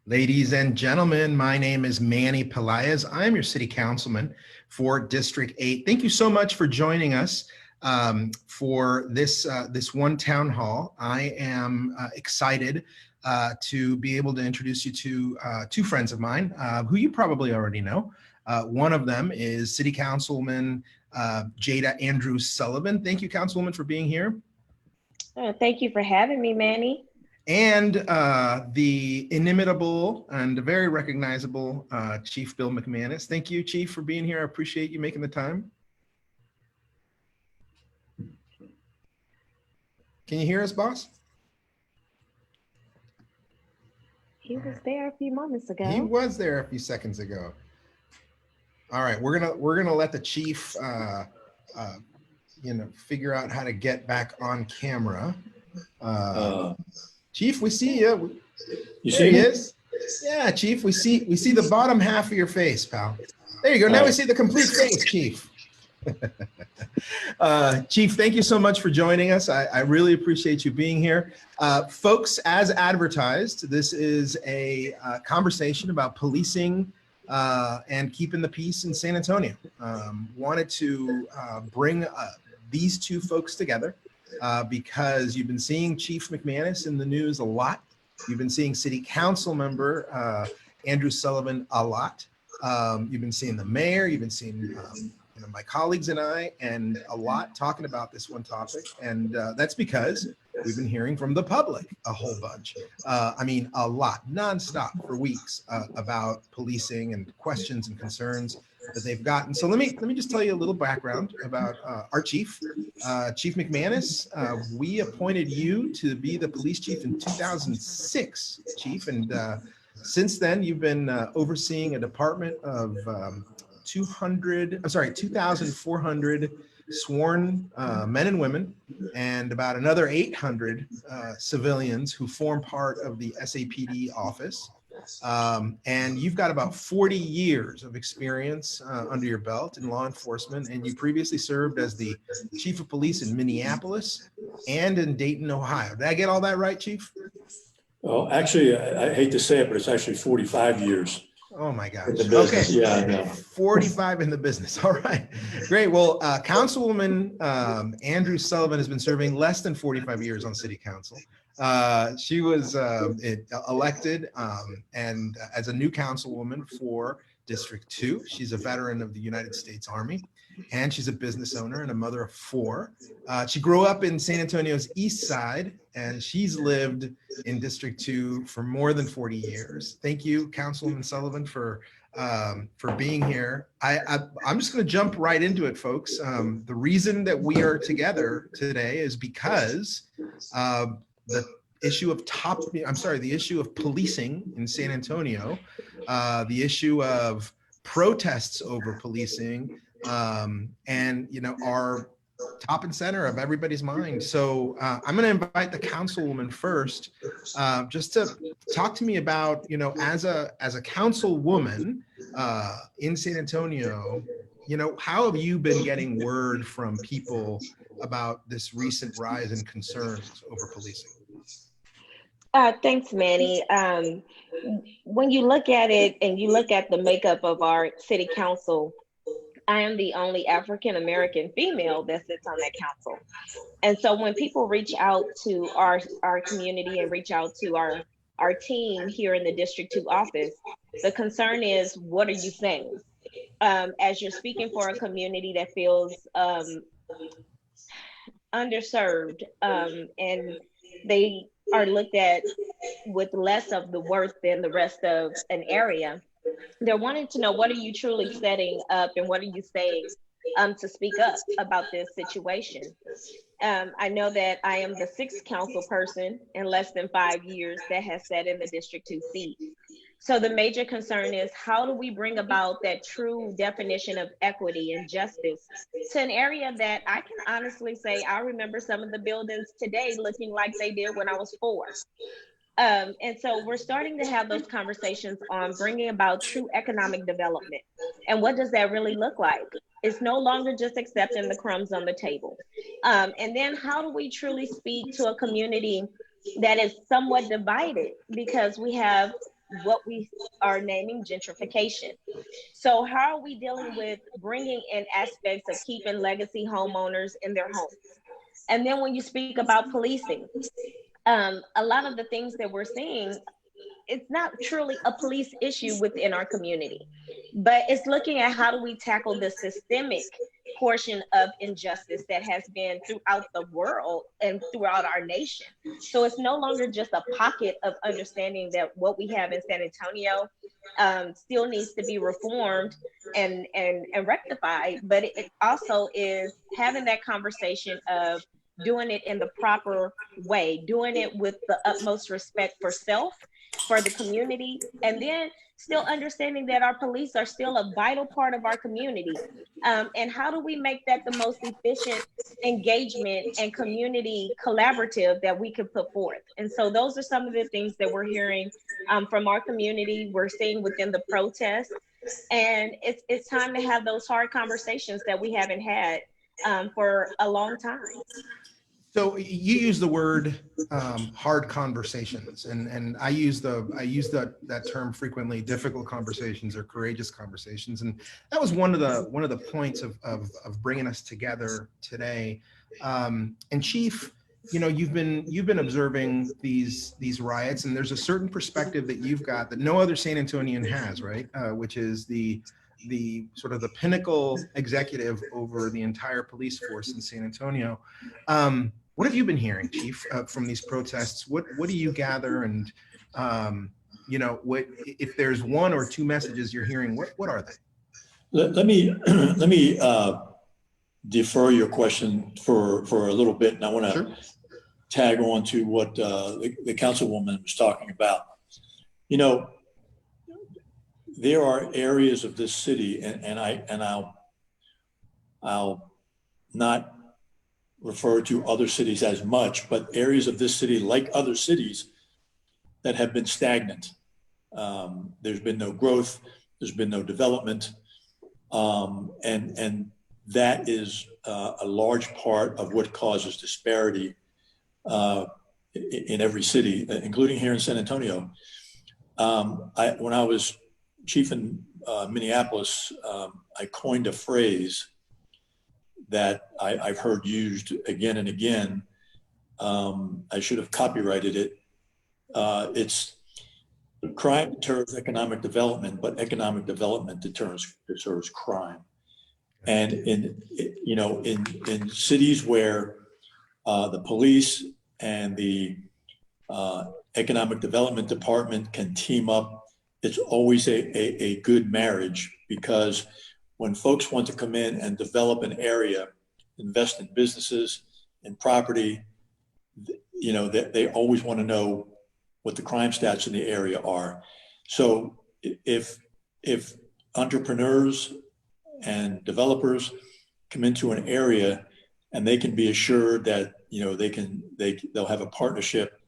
Ladies and gentlemen, my name is Manny Pelaez. I'm your city councilman for District 8. Thank you so much for joining us for this one town hall. I am excited to be able to introduce you to two friends of mine who you probably already know. One of them is City Councilwoman Andrews-Sullivan. Thank you, Councilwoman, for being here. Thank you for having me, Manny. And the inimitable and very recognizable Chief Bill McManus. Thank you, Chief, for being here. I appreciate you making the time. Can you hear us, boss? He was there a few moments ago. He was there a few seconds ago. All right, we're gonna let the chief, figure out how to get back on camera. Chief, we see you. You see me? Is. Yeah, Chief, we see the bottom half of your face, pal. There you go. Now we see the complete face, Chief. Chief, thank you so much for joining us. I really appreciate you being here. Folks, as advertised, this is a conversation about policing and keeping the peace in San Antonio. Wanted to bring these two folks together because you've been seeing Chief McManus in the news a lot. You've been seeing City Council member Andrews-Sullivan a lot. You've been seeing the mayor. You've been seeing my colleagues and I, and a lot talking about this one topic. And that's because we've been hearing from the public a whole bunch. I mean, a lot, nonstop for weeks about policing and questions and concerns that they've gotten. So let me just tell you a little background about our chief, Chief McManus. We appointed you to be the police chief in 2006, Chief, and since then you've been overseeing a department of 2,400 sworn men and women, and about another 800 civilians who form part of the SAPD office. And you've got about 40 years of experience under your belt in law enforcement, and you previously served as the chief of police in Minneapolis and in Dayton, Ohio. Did I get all that right, Chief? Well, actually, I hate to say it, but it's actually 45 years. Oh my gosh. Okay. Yeah, I know. 45 in the business. All right. Great. Well, Councilwoman Andrews-Sullivan has been serving less than 45 years on City Council. She was elected and as a new councilwoman for District 2. She's a veteran of the United States Army, and she's a business owner and a mother of 4. She grew up in San Antonio's East Side, and she's lived in District 2 for more than 40 years. Thank you, Councilwoman Sullivan, for being here. I'm just going to jump right into it, folks. The reason that we are together today is because the issue of policing in San Antonio, the issue of protests over policing, and are top and center of everybody's mind. So I'm going to invite the councilwoman first, just to talk to me about, as a councilwoman in San Antonio, how have you been getting word from people about this recent rise in concerns over policing? Thanks, Manny. When you look at it and you look at the makeup of our city council, I am the only African-American female that sits on that council. And so when people reach out to our community and reach out to our team here in the District 2 office, the concern is, what are you saying? As you're speaking for a community that feels underserved, and they are looked at with less of the worth than the rest of an area, they're wanting to know, what are you truly setting up and what are you saying to speak up about this situation? I know that I am the 6th council person in less than 5 years that has sat in the District 2 seat. So the major concern is, how do we bring about that true definition of equity and justice to an area that I can honestly say I remember some of the buildings today looking like they did when I was 4. And so we're starting to have those conversations on bringing about true economic development. And what does that really look like? It's no longer just accepting the crumbs on the table. And then how do we truly speak to a community that is somewhat divided because we have what we are naming gentrification. So how are we dealing with bringing in aspects of keeping legacy homeowners in their homes? And then when you speak about policing, a lot of the things that we're seeing, it's not truly a police issue within our community, but it's looking at how do we tackle the systemic portion of injustice that has been throughout the world and throughout our nation. So it's no longer just a pocket of understanding that what we have in San Antonio still needs to be reformed and rectified, but it also is having that conversation of doing it in the proper way, doing it with the utmost respect for self, for the community, and then still understanding that our police are still a vital part of our community. And how do we make that the most efficient engagement and community collaborative that we could put forth? And so those are some of the things that we're hearing from our community, we're seeing within the protests. And it's time to have those hard conversations that we haven't had for a long time. So you use the word hard conversations, and I use that term frequently, difficult conversations or courageous conversations, and that was one of the points of bringing us together today. And Chief, you know, you've been observing these riots, and there's a certain perspective that you've got that no other San Antonian has, right? Which is the sort of the pinnacle executive over the entire police force in San Antonio. What have you been hearing, Chief, from these protests? What do you gather? And you know, what if there's one or two messages you're hearing? What are they? Let me defer your question for a little bit, and I want to Sure. tag on to what the councilwoman was talking about. You know, there are areas of this city, and I'll not refer to other cities as much, but areas of this city, like other cities, that have been stagnant. There's been no growth, there's been no development, and that is a large part of what causes disparity in every city, including here in San Antonio. When I was chief in Minneapolis, I coined a phrase that I've heard used again and again. I should have copyrighted it. It's crime deters economic development, but economic development deters crime. And in cities where the police and the economic development department can team up, it's always a good marriage, because when folks want to come in and develop an area, invest in businesses and property, you know, they always want to know what the crime stats in the area are. So if entrepreneurs and developers come into an area and they can be assured that, you know, they'll have a partnership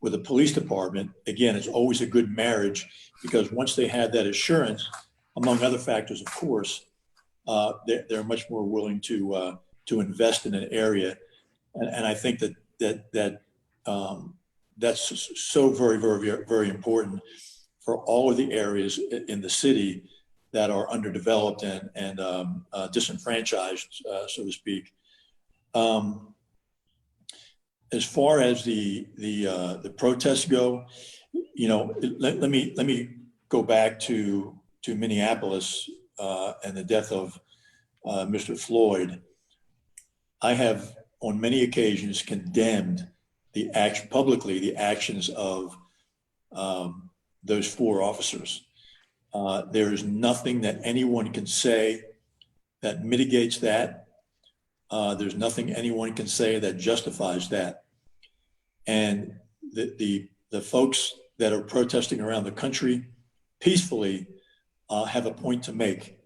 with the police department, again, it's always a good marriage, because once they have that assurance, among other factors, of course, they're much more willing to invest in an area, and I think that's so very, very, very important for all of the areas in the city that are underdeveloped and disenfranchised, so to speak. As far as the protests go, you know, let me go back to Minneapolis and the death of Mr. Floyd. I have on many occasions condemned publicly the actions of those four officers. There is nothing that anyone can say that mitigates that. There's nothing anyone can say that justifies that. And the folks that are protesting around the country peacefully have a point to make.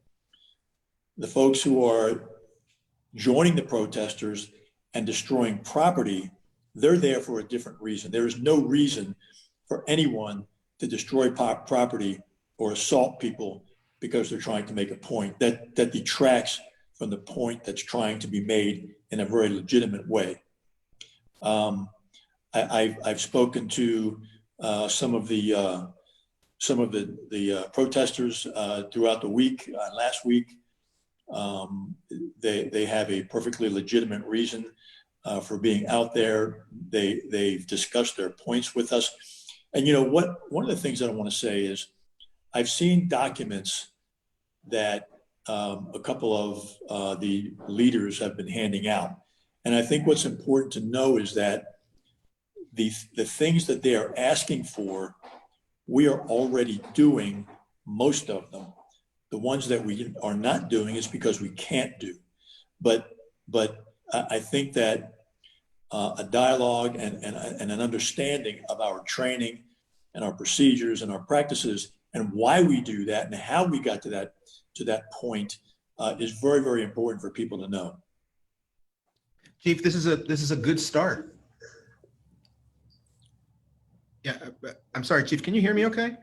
The folks who are joining the protesters and destroying property, they're there for a different reason. There is no reason for anyone to destroy property or assault people because they're trying to make a point. That detracts from the point that's trying to be made in a very legitimate way. I've spoken to some of the protesters throughout the week. Last week, they have a perfectly legitimate reason for being out there. They've discussed their points with us. And you know what? One of the things that I want to say is I've seen documents that a couple of the leaders have been handing out. And I think what's important to know is that the things that they are asking for, we are already doing most of them. The ones that we are not doing is because we can't do. But I think that a dialogue and an understanding of our training and our procedures and our practices and why we do that and how we got to that point is very, very important for people to know. Chief, this is a good start. Yeah, I'm sorry, Chief, can you hear me okay?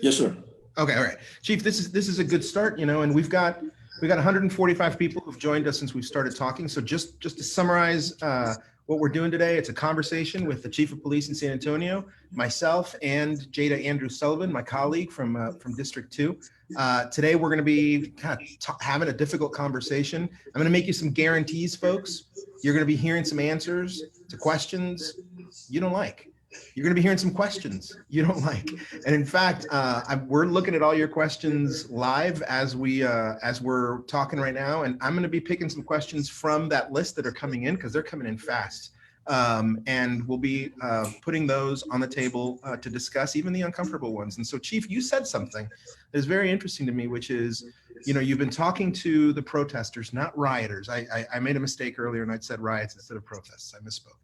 Yes, sir. Okay, all right. Chief, this is a good start, you know, and we've got 145 people who've joined us since we've started talking. So just to summarize what we're doing today, it's a conversation with the Chief of Police in San Antonio, myself, and Jada Andrews-Sullivan, my colleague from District 2. Today, we're going to be kind of having a difficult conversation. I'm going to make you some guarantees, folks. You're going to be hearing some answers to questions you don't like. You're going to be hearing some questions you don't like. And in fact, we're looking at all your questions live as we're talking right now. And I'm going to be picking some questions from that list that are coming in because they're coming in fast. And we'll be putting those on the table to discuss even the uncomfortable ones. And so, Chief, you said something that is very interesting to me, which is, you know, you've been talking to the protesters, not rioters. I made a mistake earlier and I'd said riots instead of protests. I misspoke.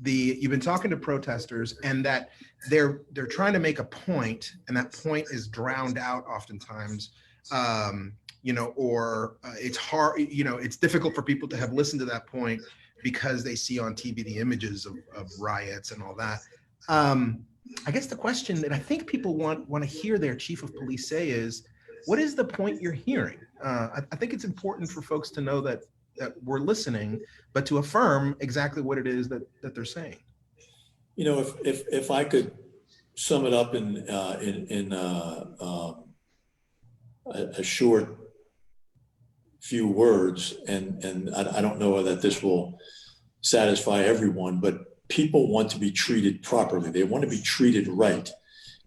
You've been talking to protesters and that they're trying to make a point, and that point is drowned out oftentimes, you know, or it's hard, you know, it's difficult for people to have listened to that point because they see on TV the images of riots and all that. I guess the question that I think people want to hear their Chief of Police say is, what is the point you're hearing? I think it's important for folks to know that we're listening, but to affirm exactly what it is that they're saying. You know, if I could sum it up in a short few words, and I don't know that this will satisfy everyone, but people want to be treated properly. They want to be treated right.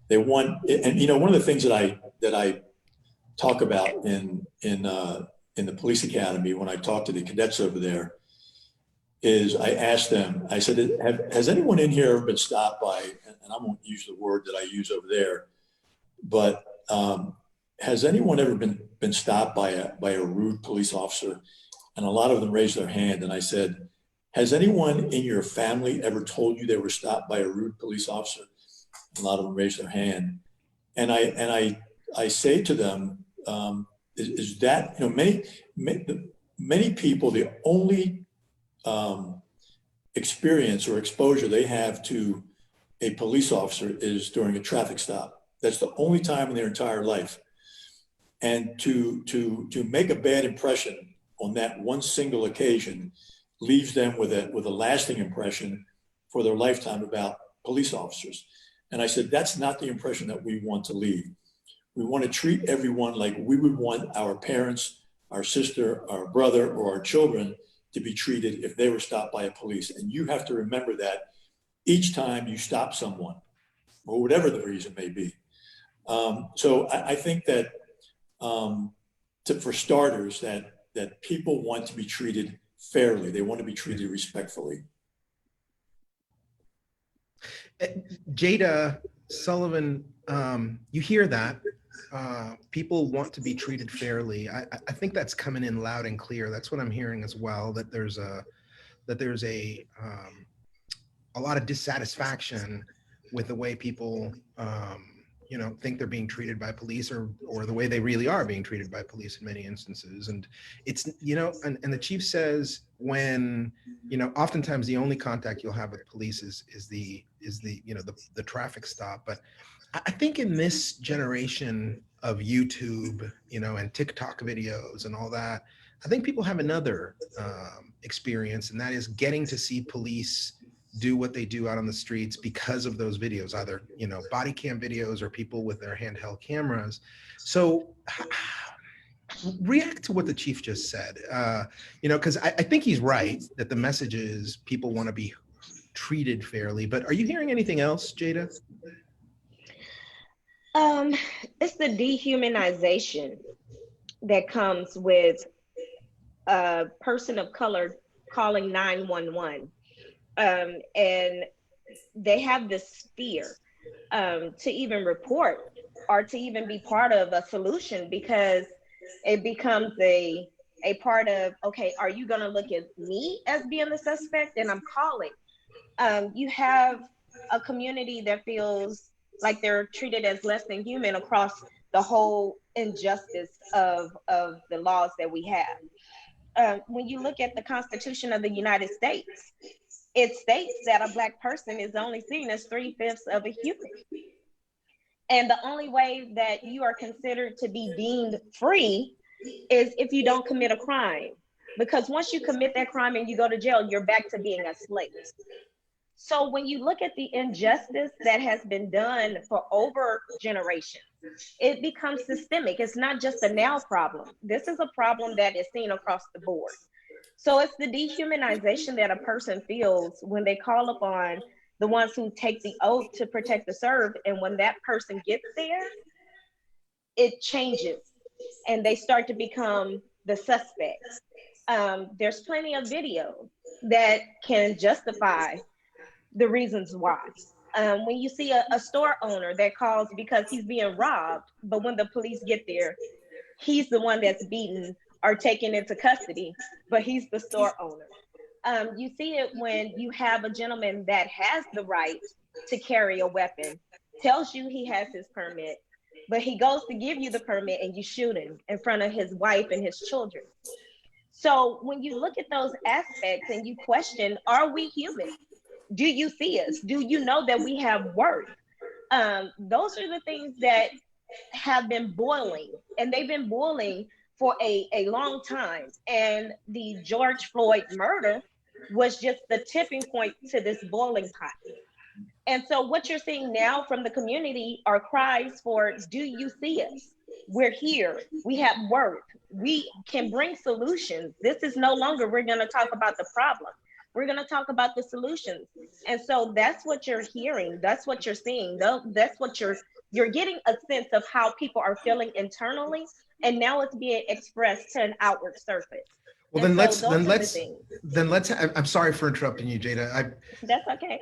They want, and you know, one of the things that I talk about in the police academy when I talk to the cadets over there is I asked them, I said, has anyone in here ever been stopped by, and I won't use the word that I use over there, but has anyone ever been stopped by a rude police officer? And a lot of them raised their hand. And I said, has anyone in your family ever told you they were stopped by a rude police officer? A lot of them raised their hand. And I say to them, is that, you know, many people, the only experience or exposure they have to a police officer is during a traffic stop. That's the only time in their entire life. And to make a bad impression on that one single occasion leaves them with a lasting impression for their lifetime about police officers. And I said, that's not the impression that we want to leave. We want to treat everyone like we would want our parents, our sister, our brother, or our children to be treated if they were stopped by a police. And you have to remember that each time you stop someone, or whatever the reason may be. So I think that for starters, that people want to be treated fairly. They want to be treated respectfully. Jada Sullivan, you hear that. People want to be treated fairly. I think that's coming in loud and clear. That's what I'm hearing as well, that there's a lot of dissatisfaction with the way people you know, think they're being treated by police or the way they really are being treated by police in many instances. And it's, you know, and the chief says when, you know, oftentimes the only contact you'll have with police is the, you know, the traffic stop. But I think in this generation of YouTube, you know, and TikTok videos and all that, I think people have another experience, and that is getting to see police do what they do out on the streets because of those videos, either, you know, body cam videos or people with their handheld cameras. So react to what the chief just said, you know, because I think he's right that the message is people want to be treated fairly, but are you hearing anything else, Jada? It's the dehumanization that comes with a person of color calling 911. And they have this fear to even report or to even be part of a solution, because it becomes a part of, okay, are you going to look at me as being the suspect? And I'm calling. You have a community that feels like they're treated as less than human across the whole injustice of the laws that we have. When you look at the Constitution of the United States, it states that a Black person is only seen as 3/5 of a human. And the only way that you are considered to be deemed free is if you don't commit a crime. Because once you commit that crime and you go to jail, you're back to being a slave. So when you look at the injustice that has been done for over generations, it becomes systemic. It's not just a now problem. This is a problem that is seen across the board. So it's the dehumanization that a person feels when they call upon the ones who take the oath to protect the serve. And when that person gets there, it changes and they start to become the suspects. There's plenty of video that can justify the reasons why. When you see a store owner that calls because he's being robbed, but when the police get there, he's the one that's beaten or taken into custody, but he's the store owner. You see it when you have a gentleman that has the right to carry a weapon, tells you he has his permit, but he goes to give you the permit and you shoot him in front of his wife and his children. So when you look at those aspects and you question, are we human? Do you see us? Do you know that we have worth? Those are the things that have been boiling, and they've been boiling for a long time. And the George Floyd murder was just the tipping point to this boiling pot. And so what you're seeing now from the community are cries for, do you see us? We're here. We have worth. We can bring solutions. This is no longer, we're going to talk about the problem. We're going to talk about the solutions. And so that's what you're hearing. That's what you're seeing. That's what you're getting a sense of how people are feeling internally. And now it's being expressed to an outward surface. Well, and then so let's, I'm sorry for interrupting you, Jada. That's okay.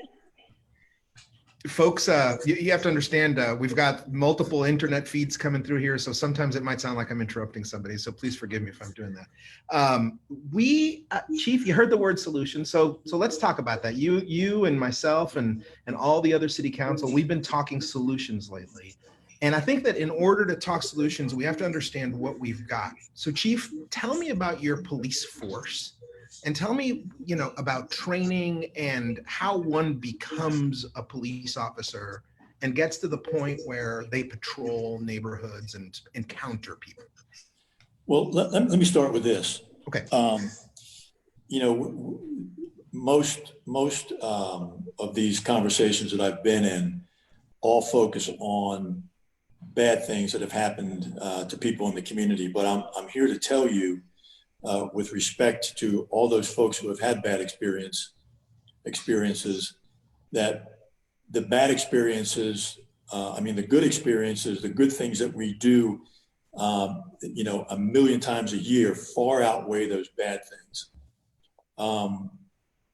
Folks, you have to understand, we've got multiple internet feeds coming through here, so sometimes it might sound like I'm interrupting somebody, so please forgive me if I'm doing that. Chief, you heard the word solution, so let's talk about that. You and myself and all the other city council, we've been talking solutions lately. And I think that in order to talk solutions, we have to understand what we've got. So Chief, tell me about your police force. And tell me, you know, about training and how one becomes a police officer and gets to the point where they patrol neighborhoods and encounter people. Well, let me start with this. Okay. You know, most of these conversations that I've been in all focus on bad things that have happened to people in the community. But I'm here to tell you, with respect to all those folks who have had bad experiences, that the bad experiences, the good experiences, the good things that we do, you know, a million times a year far outweigh those bad things.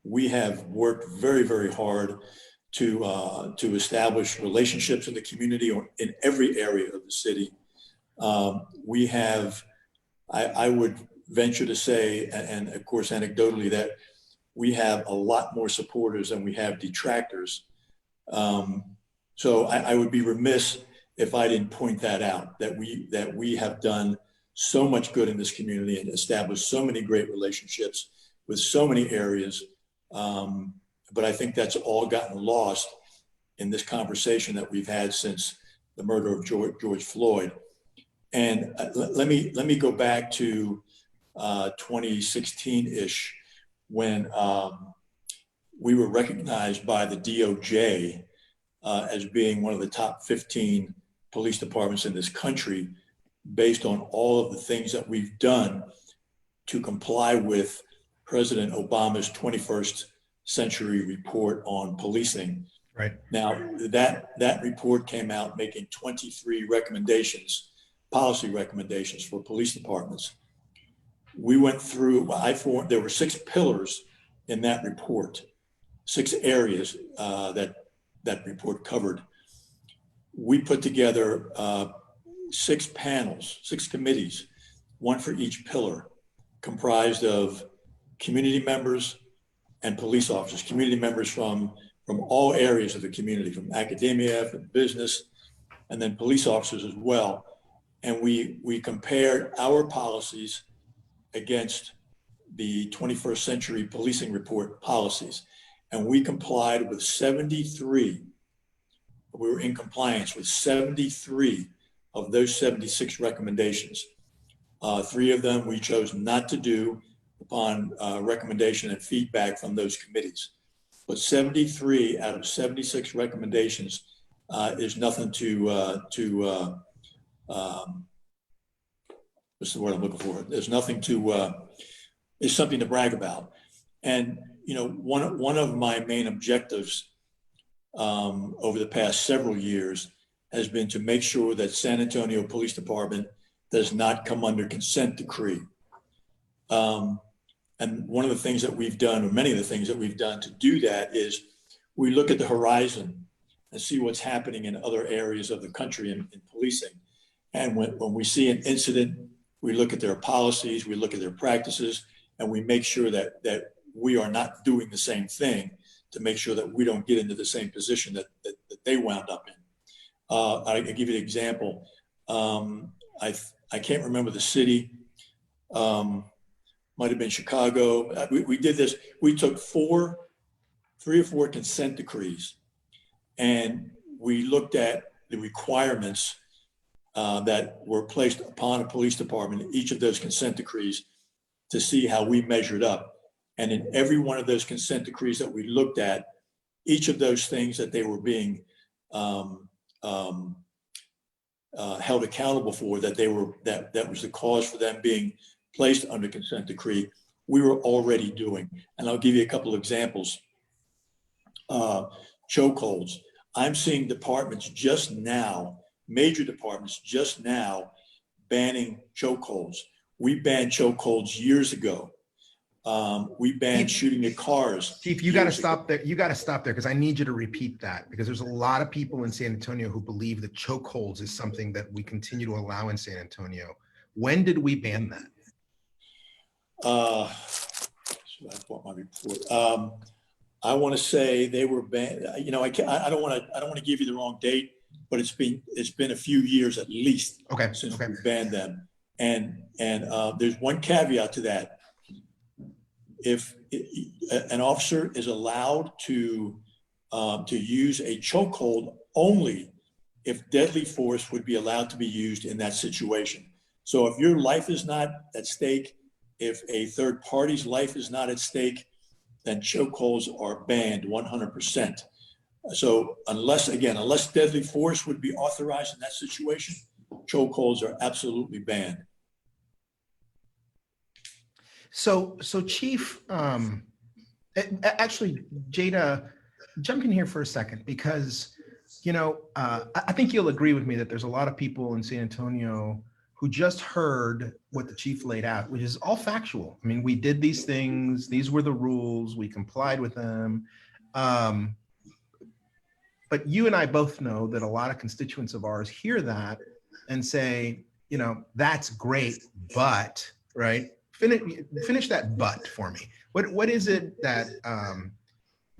We have worked very, very hard to establish relationships in the community or in every area of the city. We have, I would venture to say, and of course anecdotally, that we have a lot more supporters than we have detractors. So I would be remiss if I didn't point that out, that we have done so much good in this community and established so many great relationships with so many areas. But I think that's all gotten lost in this conversation that we've had since the murder of George Floyd. And let me go back to 2016-ish, when we were recognized by the DOJ as being one of the top 15 police departments in this country based on all of the things that we've done to comply with President Obama's 21st century report on policing. Right. Now, that report came out making 23 recommendations, policy recommendations for police departments. We went through, there were 6 pillars in that report, 6 areas that report covered. We put together 6 panels, 6 committees, one for each pillar, comprised of community members and police officers, community members from all areas of the community, from academia, from business, and then police officers as well. And we compared our policies against the 21st century policing report policies. And we complied with 73. We were in compliance with 73 of those 76 recommendations. 3 of them we chose not to do upon recommendation and feedback from those committees. But 73 out of 76 recommendations is nothing to what's the word I'm looking for? There's nothing to, it's something to brag about. And, you know, one of my main objectives over the past several years has been to make sure that San Antonio Police Department does not come under consent decree. And one of the things that we've done, or many of the things that we've done to do that, is we look at the horizon and see what's happening in other areas of the country in policing. And when we see an incident, we look at their policies, we look at their practices, and we make sure that we are not doing the same thing to make sure that we don't get into the same position that they wound up in. I can give you an example. I can't remember the city. Might have been Chicago. We did this. We took 3 or 4 consent decrees, and we looked at the requirements that were placed upon a police department in each of those consent decrees to see how we measured up. And in every one of those consent decrees that we looked at, each of those things that they were being held accountable for, that was the cause for them being placed under consent decree, we were already doing. And I'll give you a couple of examples. Chokeholds. I'm seeing departments just now, major departments just now, banning chokeholds. We banned chokeholds years ago. We banned shooting at cars. Chief, you got to stop there. You got to stop there because I need you to repeat that, because there's a lot of people in San Antonio who believe that chokeholds is something that we continue to allow in San Antonio. When did we ban that? So I bought my report. I want to say they were banned. You know, I don't want to give you the wrong date, but it's been a few years at least since we banned them. And there's one caveat to that. If an officer is allowed to use a chokehold only if deadly force would be allowed to be used in that situation. So if your life is not at stake, if a third party's life is not at stake, then chokeholds are banned 100%. So unless deadly force would be authorized in that situation, chokeholds are absolutely banned. So Chief, actually, Jada, jump in here for a second, because, you know, I think you'll agree with me that there's a lot of people in San Antonio who just heard what the chief laid out, which is all factual. I mean, we did these things, these were the rules, we complied with them. But you and I both know that a lot of constituents of ours hear that and say, you know, that's great, but, right? Finish that but for me. What is it that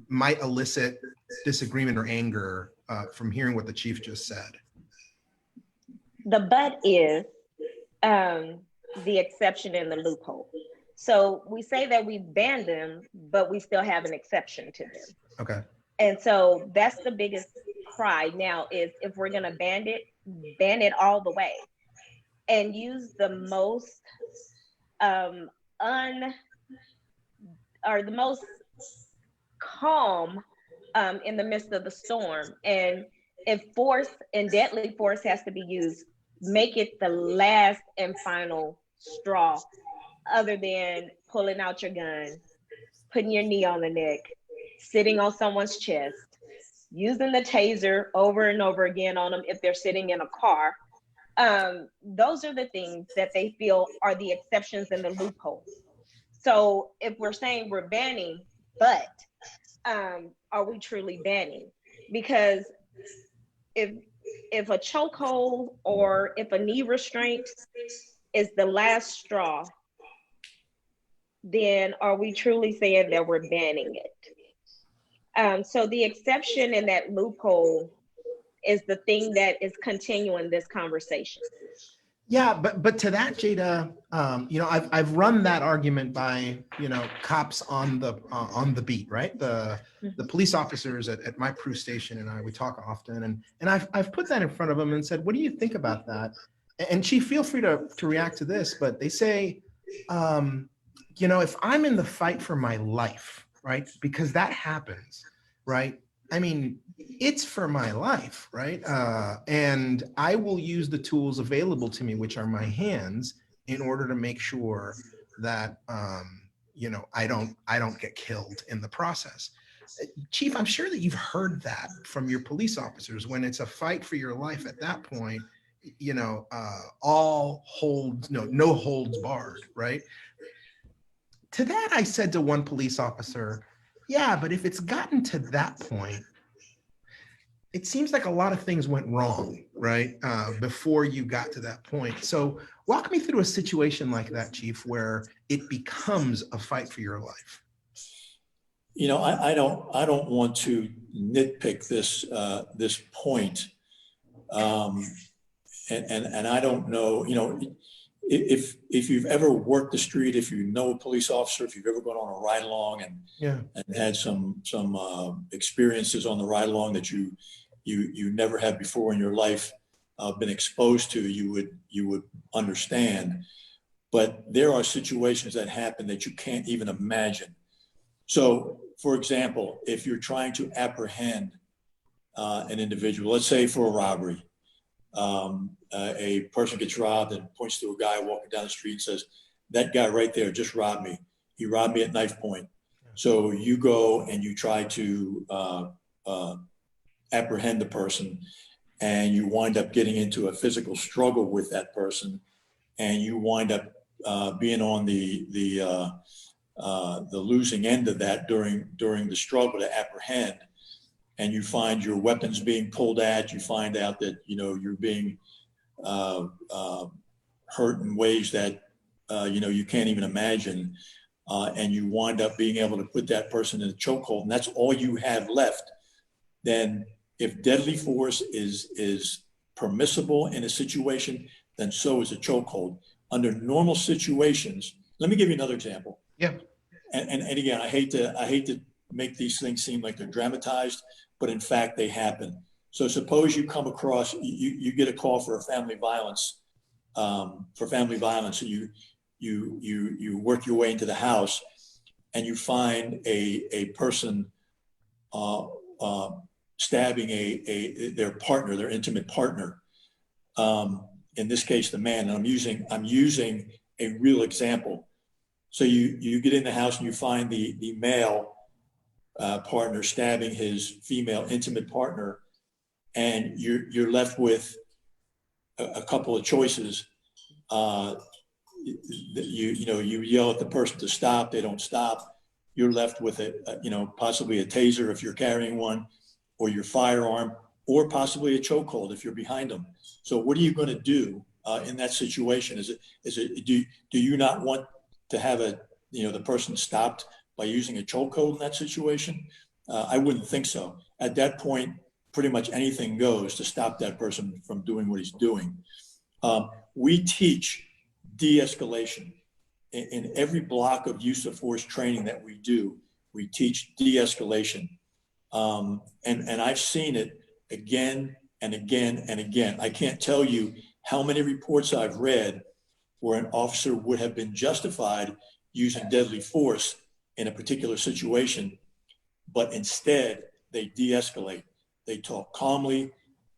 might elicit disagreement or anger from hearing what the chief just said? The but is the exception and the loophole. So we say that we banned them, but we still have an exception to them. Okay. And so that's the biggest cry now, is if we're going to ban it all the way and use the most the most calm in the midst of the storm. And if force and deadly force has to be used, make it the last and final straw, other than pulling out your gun, putting your knee on the neck, sitting on someone's chest, using the taser over and over again on them if they're sitting in a car. Those are the things that they feel are the exceptions and the loopholes. So if we're saying we're banning, but are we truly banning? Because if a chokehold or if a knee restraint is the last straw, then are we truly saying that we're banning it? So the exception in that loophole is the thing that is continuing this conversation. Yeah, but to that, Jada, I've run that argument by cops on the beat, right? The police officers at my crew station and we talk often, and I've put that in front of them and said, what do you think about that? And Chief, feel free to react to this, but they say, if I'm in the fight for my life, right? Because that happens, right? I mean, it's for my life, right? And I will use the tools available to me, which are my hands, in order to make sure that I don't get killed in the process. Chief, I'm sure that you've heard that from your police officers when it's a fight for your life. At that point, all holds no holds barred, right? To that, I said to one police officer, yeah, but if it's gotten to that point, it seems like a lot of things went wrong, right? Before you got to that point. So walk me through a situation like that, Chief, where it becomes a fight for your life. I don't want to nitpick this point. And I don't know, if you've ever worked the street, if you know a police officer, if you've ever gone on a ride along and had some experiences on the ride along that you never had before in your life, been exposed to, you would understand. But there are situations that happen that you can't even imagine. So, for example, if you're trying to apprehend an individual, let's say for a robbery, a person gets robbed and points to a guy walking down the street and says, that guy right there just robbed me. He robbed me at knife point. So you go and you try to apprehend the person, and you wind up getting into a physical struggle with that person, and you wind up being on the losing end of that during the struggle to apprehend. And you find your weapons being pulled at, you find out that, you're being hurt in ways that, you can't even imagine. And you wind up being able to put that person in a chokehold, and that's all you have left. Then if deadly force is permissible in a situation, then so is a chokehold. Under normal situations, let me give you another example. Yeah. And again, I hate to make these things seem like they're dramatized, but in fact they happen. So suppose you come across, you get a call for family violence. So you work your way into the house, and you find a person stabbing their partner, their intimate partner. In this case, the man. And I'm using a real example. So you get in the house and you find the male partner stabbing his female intimate partner, and you're left with a couple of choices. You yell at the person to stop, they don't stop. You're left with possibly a taser if you're carrying one, or your firearm, or possibly a chokehold if you're behind them. So what are you going to do in that situation? Do you not want to have the person stopped by using a chokehold in that situation? I wouldn't think so. At that point, pretty much anything goes to stop that person from doing what he's doing. We teach de-escalation in every block of use of force training that we do. We teach de-escalation, and I've seen it again and again and again. I can't tell you how many reports I've read where an officer would have been justified using deadly force in a particular situation, but instead they de-escalate. They talk calmly.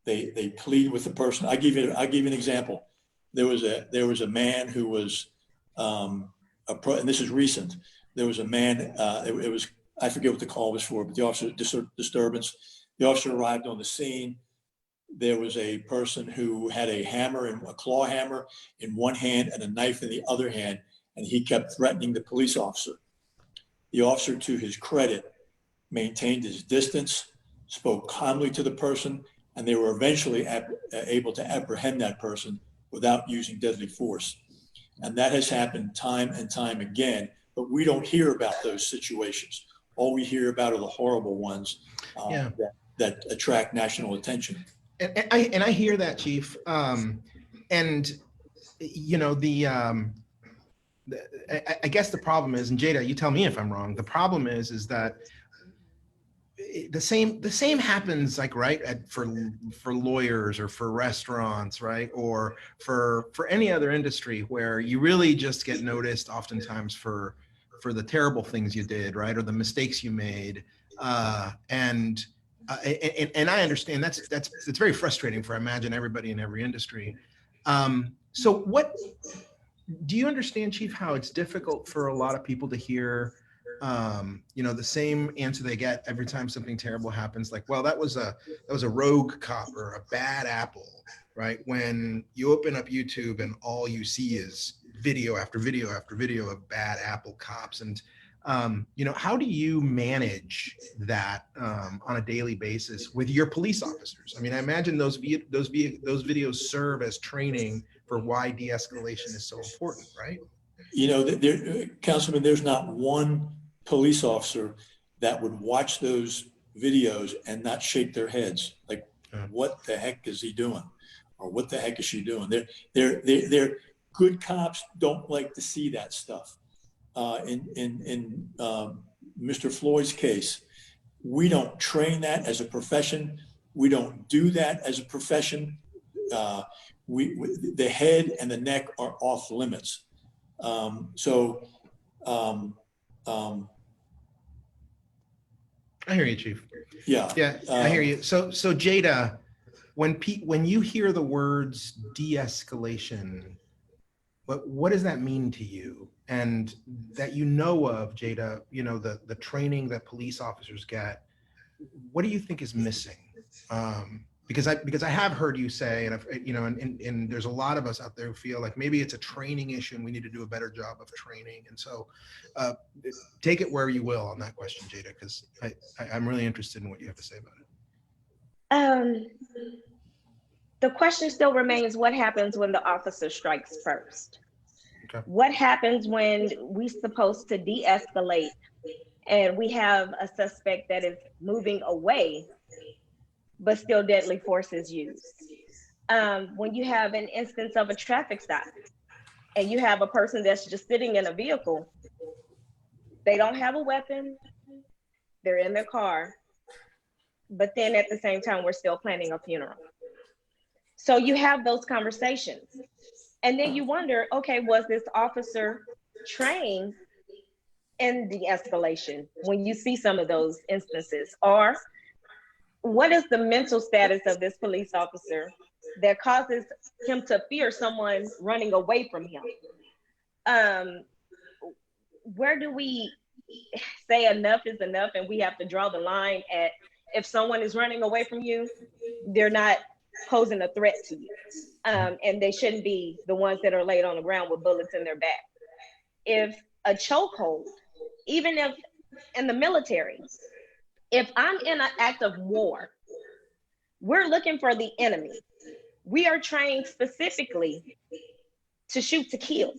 They plead with the person. I give you an example. There was a man who was and this is recent. There was a man. It was, I forget what the call was for, but the officer disturbance. The officer arrived on the scene. There was a person who had a hammer and a claw hammer in one hand and a knife in the other hand, and he kept threatening the police officer. The officer, to his credit, maintained his distance, spoke calmly to the person, and they were eventually able to apprehend that person without using deadly force. And that has happened time and time again, but we don't hear about those situations. All we hear about are the horrible ones that attract national attention. And I hear that, Chief. And you know, I guess the problem is, and Jada, you tell me if I'm wrong. The problem is that the same happens, like, right, for lawyers or for restaurants, right, or for any other industry where you really just get noticed oftentimes for the terrible things you did, right, or the mistakes you made, and I understand it's very frustrating for, I imagine, everybody in every industry. So what do you understand, Chief, how it's difficult for a lot of people to hear, you know, the same answer they get every time something terrible happens, like, well, that was a rogue cop or a bad apple, right? When you open up YouTube and all you see is video after video after video of bad apple cops. And you know, how do you manage that on a daily basis with your police officers? I mean, I imagine those videos serve as training for why de-escalation is so important, right? You know, Councilman, there's not one police officer that would watch those videos and not shake their heads like, what the heck is he doing? Or what the heck is she doing? They're good cops don't like to see that stuff. In Mr. Floyd's case, we don't train that as a profession. We don't do that as a profession. The head and the neck are off limits. I hear you, Chief. Yeah. I hear you. So Jada, when you hear the words de-escalation, what does that mean to you? And that you know of, Jada, you know, the training that police officers get, what do you think is missing? Because I have heard you say, and you know, and there's a lot of us out there who feel like maybe it's a training issue and we need to do a better job of training. And so take it where you will on that question, Jada, because I'm really interested in what you have to say about it. The question still remains, what happens when the officer strikes first? Okay. What happens when we're supposed to de-escalate and we have a suspect that is moving away, but still deadly force is used? When you have an instance of a traffic stop and you have a person that's just sitting in a vehicle, they don't have a weapon, they're in their car, but then at the same time, we're still planning a funeral. So you have those conversations. And then you wonder, okay, was this officer trained in de-escalation when you see some of those instances? Or what is the mental status of this police officer that causes him to fear someone running away from him? Where do we say enough is enough and we have to draw the line at, if someone is running away from you, they're not posing a threat to you. And they shouldn't be the ones that are laid on the ground with bullets in their back. If a chokehold, even if in the military, if I'm in an act of war, we're looking for the enemy. We are trained specifically to shoot to kill.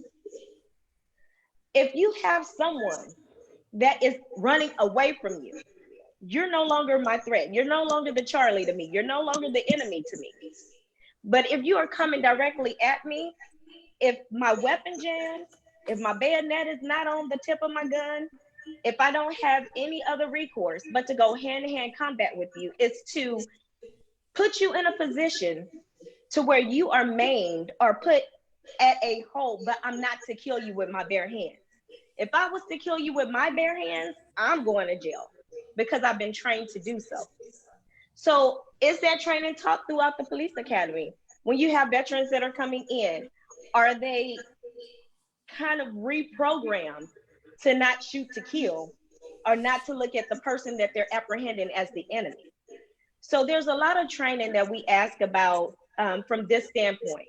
If you have someone that is running away from you, you're no longer my threat. You're no longer the Charlie to me. You're no longer the enemy to me. But if you are coming directly at me, if my weapon jams, if my bayonet is not on the tip of my gun, if I don't have any other recourse but to go hand-to-hand combat with you, it's to put you in a position to where you are maimed or put at a hold, but I'm not to kill you with my bare hands. If I was to kill you with my bare hands, I'm going to jail. because I've been trained to do so. So is that training taught throughout the police academy? When you have veterans that are coming in, are they kind of reprogrammed to not shoot to kill, or not to look at the person that they're apprehending as the enemy? So there's a lot of training that we ask about from this standpoint.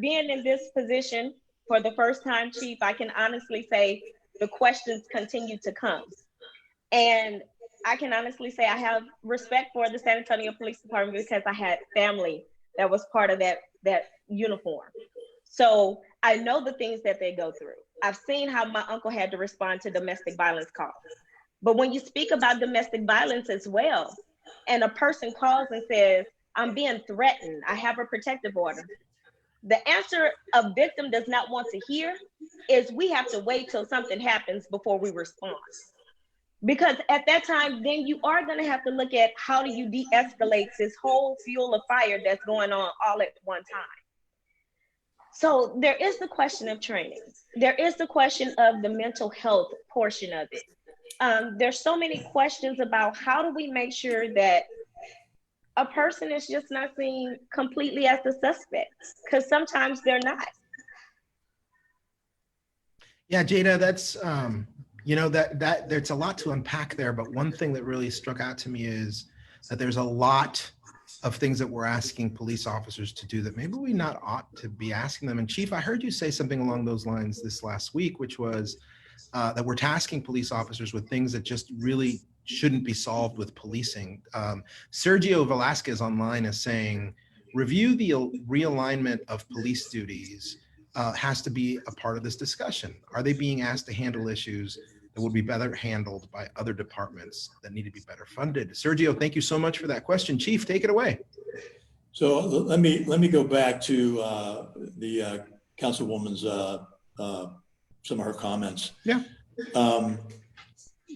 Being in this position for the first time, Chief, I can honestly say the questions continue to come. And I can honestly say I have respect for the San Antonio Police Department because I had family that was part of that uniform. So I know the things that they go through. I've seen how my uncle had to respond to domestic violence calls. But when you speak about domestic violence as well, and a person calls and says, I'm being threatened, I have a protective order, the answer a victim does not want to hear is we have to wait till something happens before we respond. Because at that time, then you are going to have to look at how do you de-escalate this whole fuel of fire that's going on all at one time. So there is the question of training. There is the question of the mental health portion of it. There's so many questions about how do we make sure that a person is just not seen completely as the suspect, because sometimes they're not. Yeah, Jada, that's, you know, that there's a lot to unpack there, but one thing that really struck out to me is that there's a lot of things that we're asking police officers to do that maybe we not ought to be asking them. And Chief, I heard you say something along those lines this last week, which was that we're tasking police officers with things that just really shouldn't be solved with policing. Sergio Velasquez online is saying, review the realignment of police duties has to be a part of this discussion. Are they being asked to handle issues that would be better handled by other departments that need to be better funded? Sergio, thank you so much for that question. Chief, take it away. So let me go back to the Councilwoman's some of her comments. Yeah.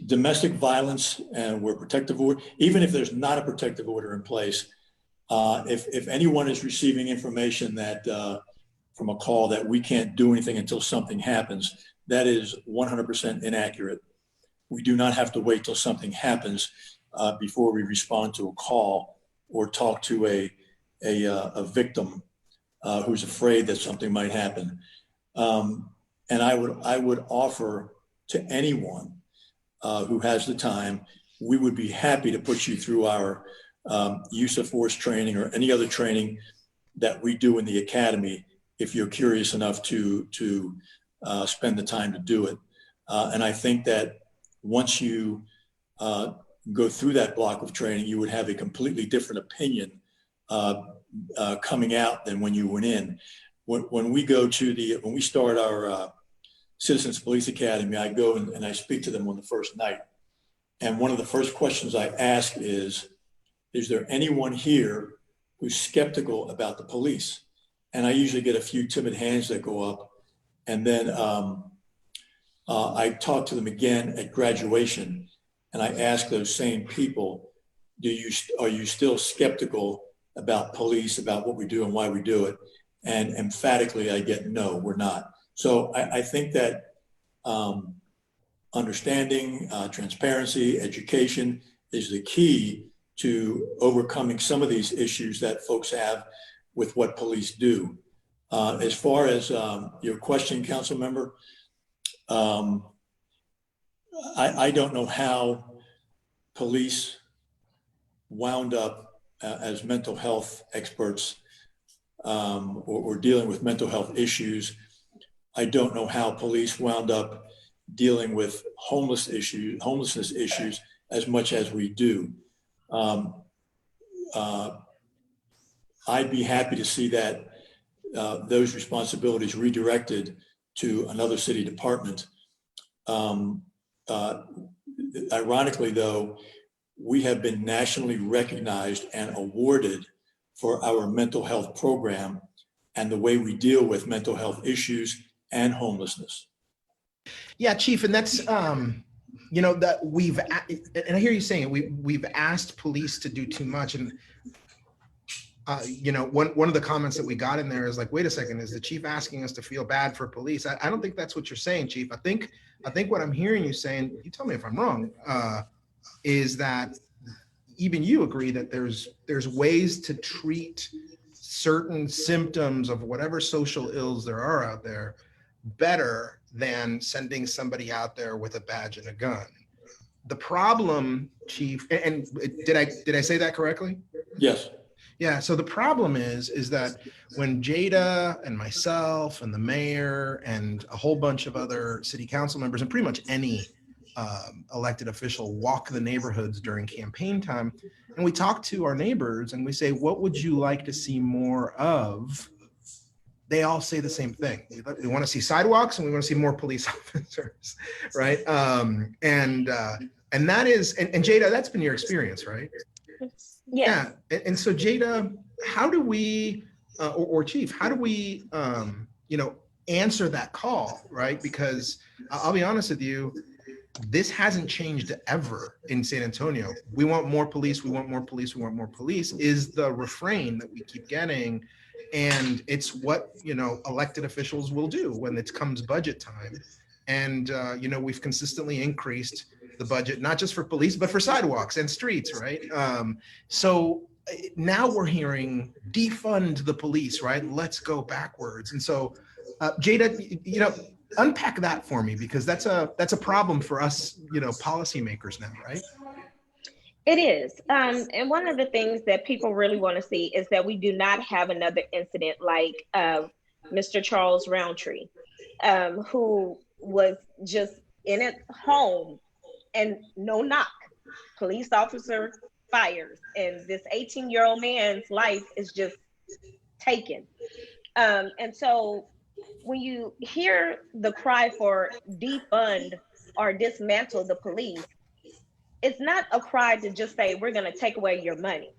Domestic violence and where protective order, even if there's not a protective order in place, if anyone is receiving information that from a call that we can't do anything until something happens, that is 100% inaccurate. We do not have to wait till something happens before we respond to a call or talk to a victim who's afraid that something might happen. And I would offer to anyone who has the time, we would be happy to put you through our use of force training or any other training that we do in the academy if you're curious enough to spend the time to do it. And I think that once you go through that block of training, you would have a completely different opinion coming out than when you went in. When we start our Citizens Police Academy, I go and I speak to them on the first night. And one of the first questions I ask is there anyone here who's skeptical about the police? And I usually get a few timid hands that go up. And then I talk to them again at graduation. And I ask those same people, are you still skeptical about police, about what we do and why we do it? And emphatically, I get, no, we're not. So I think that understanding, transparency, education is the key to overcoming some of these issues that folks have with what police do. As far as your question, council member, I don't know how police wound up as mental health experts or dealing with mental health issues. I don't know how police wound up dealing with homelessness issues as much as we do. I'd be happy to see that those responsibilities redirected to another city department. Ironically, though, we have been nationally recognized and awarded for our mental health program and the way we deal with mental health issues and homelessness. Yeah, Chief, and that's, you know, that and I hear you saying it, we've asked police to do too much. And, you know, one of the comments that we got in there is like, wait a second, is the chief asking us to feel bad for police? I don't think that's what you're saying, Chief. I think what I'm hearing you saying, you tell me if I'm wrong, is that even you agree that there's ways to treat certain symptoms of whatever social ills there are out there better than sending somebody out there with a badge and a gun. The problem, Chief, and did I say that correctly? Yes. Yeah. So the problem is that when Jada and myself and the mayor and a whole bunch of other city council members and pretty much any elected official walk the neighborhoods during campaign time, and we talk to our neighbors and we say, what would you like to see more of? They all say the same thing. We want to see sidewalks and we want to see more police officers, right? And that is, and Jada, that's been your experience, right? Yes. Yeah. And so Jada, how do we, or Chief, how do we, answer that call, right? Because I'll be honest with you, this hasn't changed ever in San Antonio. We want more police, we want more police, we want more police is the refrain that we keep getting. And it's what, elected officials will do when it comes budget time. And, we've consistently increased the budget, not just for police, but for sidewalks and streets, right? So now we're hearing defund the police, right? Let's go backwards. And so, Jada, unpack that for me, because that's a problem for us, policymakers now, right? It is. And one of the things that people really want to see is that we do not have another incident like Mr. Charles Roundtree, who was just in his home and no knock. Police officer fires, and this 18-year-old man's life is just taken. And so when you hear the cry for defund or dismantle the police, it's not a cry to just say, we're going to take away your money.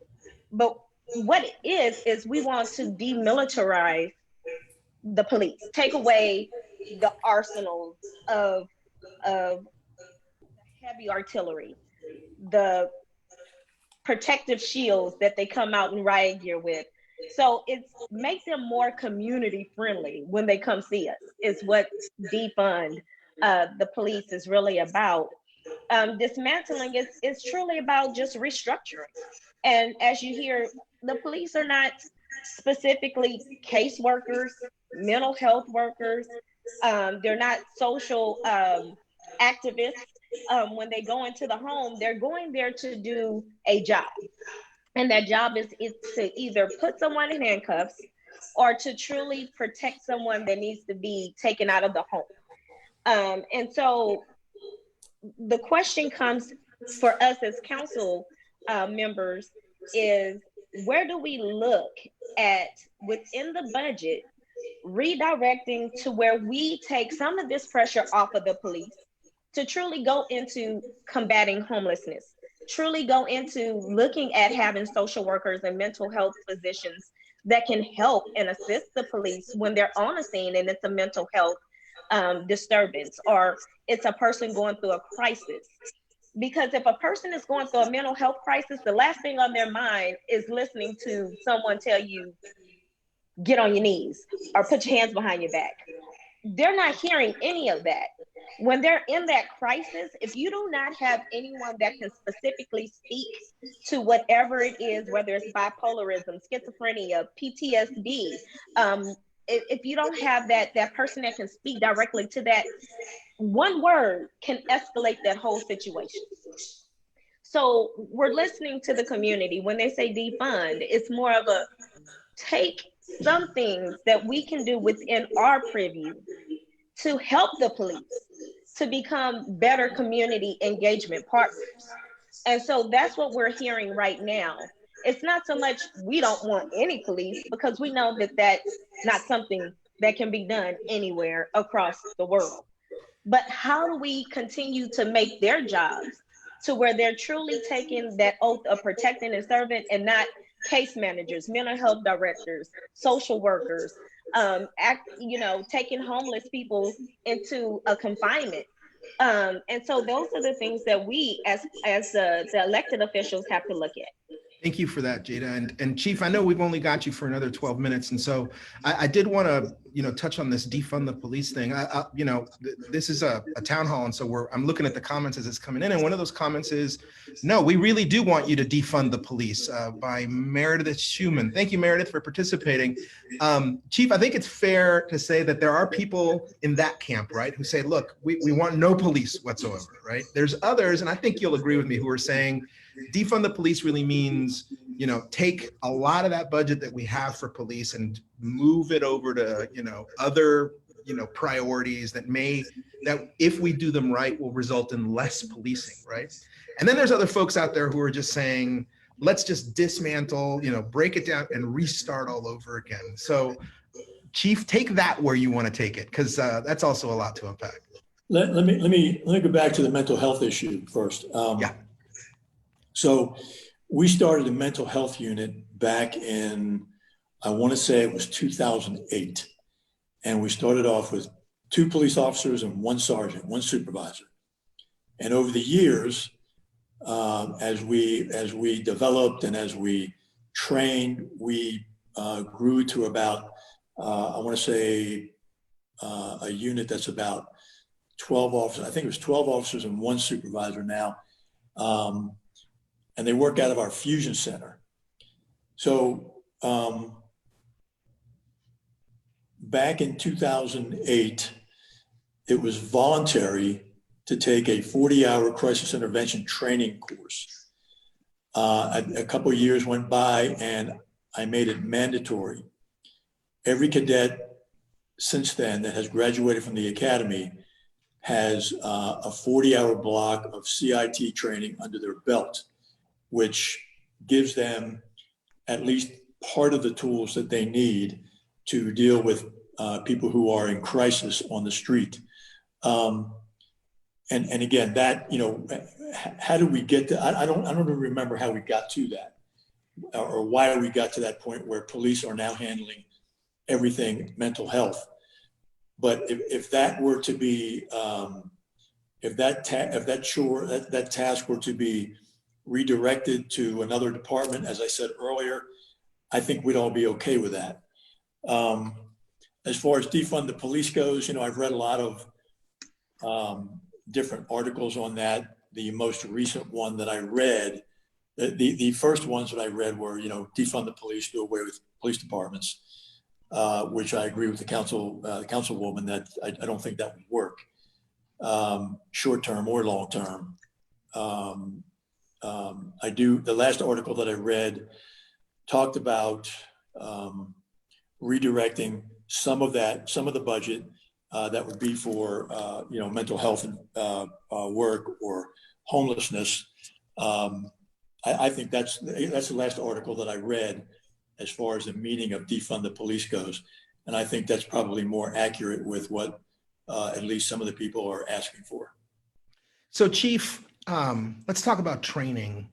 But what it is we want to demilitarize the police, take away the arsenals of heavy artillery, the protective shields that they come out in riot gear with. So it's make them more community friendly when they come see us, is what defund the police is really about. Dismantling is truly about just restructuring. And as you hear, the police are not specifically caseworkers, mental health workers. They're not social activists. When they go into the home, they're going there to do a job. And that job is to either put someone in handcuffs or to truly protect someone that needs to be taken out of the home. And so the question comes for us as council members is, where do we look at within the budget, redirecting to where we take some of this pressure off of the police to truly go into combating homelessness, truly go into looking at having social workers and mental health physicians that can help and assist the police when they're on a scene and it's a mental health disturbance, or it's a person going through a crisis. Because if a person is going through a mental health crisis, the last thing on their mind is listening to someone tell you, get on your knees or put your hands behind your back. They're not hearing any of that. When they're in that crisis, if you do not have anyone that can specifically speak to whatever it is, whether it's bipolarism, schizophrenia, PTSD, if you don't have that person that can speak directly to that, one word can escalate that whole situation. So we're listening to the community. When they say defund, it's more of a take some things that we can do within our preview to help the police to become better community engagement partners. And so that's what we're hearing right now. It's not so much we don't want any police, because we know that that's not something that can be done anywhere across the world. But how do we continue to make their jobs to where they're truly taking that oath of protecting and serving, and not case managers, mental health directors, social workers, taking homeless people into a confinement. And so those are the things that we as the elected officials have to look at. Thank you for that, Jada. And Chief, I know we've only got you for another 12 minutes. And so I did want to, touch on this defund the police thing. This is a town hall. And so I'm looking at the comments as it's coming in. And one of those comments is, no, we really do want you to defund the police, by Meredith Schumann. Thank you, Meredith, for participating. Chief, I think it's fair to say that there are people in that camp, right, who say, look, we want no police whatsoever, right? There's others, and I think you'll agree with me, who are saying, defund the police really means, take a lot of that budget that we have for police and move it over to, other, priorities that if we do them right, will result in less policing, right? And then there's other folks out there who are just saying, let's just dismantle, break it down and restart all over again. So Chief, take that where you want to take it, because that's also a lot to unpack. Let me go back to the mental health issue first. Yeah. So we started a mental health unit back in, I want to say it was 2008. And we started off with 2 police officers and 1 sergeant, 1 supervisor. And over the years, as we developed and as we trained, we grew to about, I want to say a unit that's about 12 officers. I think it was 12 officers and 1 supervisor now. And they work out of our fusion center. So back in 2008, it was voluntary to take a 40-hour crisis intervention training course. A couple of years went by and I made it mandatory. Every cadet since then that has graduated from the academy has a 40-hour block of CIT training under their belt, which gives them at least part of the tools that they need to deal with people who are in crisis on the street. And again, that, how do we get to, I don't even remember how we got to that, or why we got to that point where police are now handling everything mental health. But if that were to be, if that task were to be redirected to another department, as I said earlier, I think we'd all be okay with that. As far as defund the police goes, I've read a lot of different articles on that. The most recent one that I read, the first ones that I read were, defund the police, do away with police departments, which I agree with the councilwoman that I don't think that would work, short term or long term. The last article that I read talked about redirecting some of the budget that would be for mental health work or homelessness. I think that's the last article that I read as far as the meaning of defund the police goes, and I think that's probably more accurate with what at least some of the people are asking for. So, Chief, let's talk about training.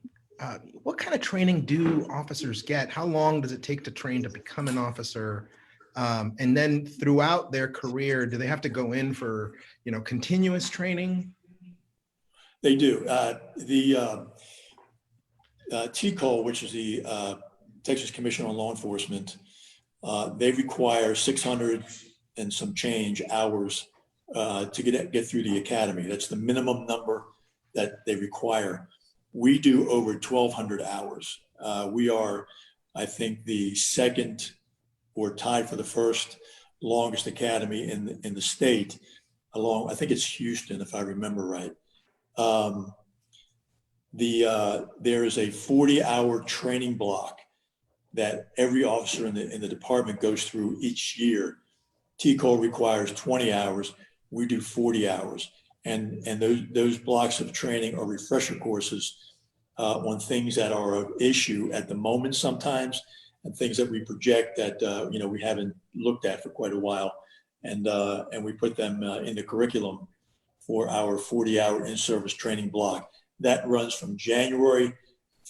What kind of training do officers get? How long does it take to train to become an officer? And then throughout their career, do they have to go in for, continuous training? They do. The TCOL, which is the Texas Commission on Law Enforcement, they require 600 and some change hours to get through the academy. That's the minimum number that they require. We do over 1,200 hours. We are, I think, the second or tied for the first longest academy in the state. I think it's Houston, if I remember right. There is a 40-hour training block that every officer in the department goes through each year. TCOL requires 20 hours. We do 40 hours. And those blocks of training are refresher courses on things that are of issue at the moment sometimes, and things that we project that we haven't looked at for quite a while, and we put them in the curriculum for our 40-hour in-service training block. That runs from January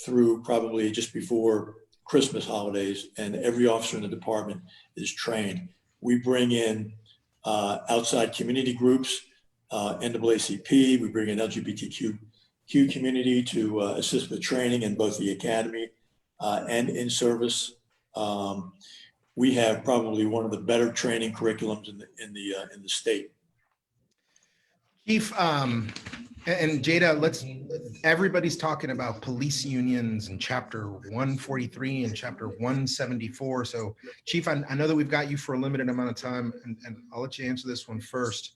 through probably just before Christmas holidays, and every officer in the department is trained. We bring in outside community groups, NAACP, we bring in LGBTQ community to assist with training in both the academy and in service. We have probably one of the better training curriculums in the state. Chief, and Jada, everybody's talking about police unions and chapter 143 and chapter 174. So Chief, I know that we've got you for a limited amount of time, and I'll let you answer this one first.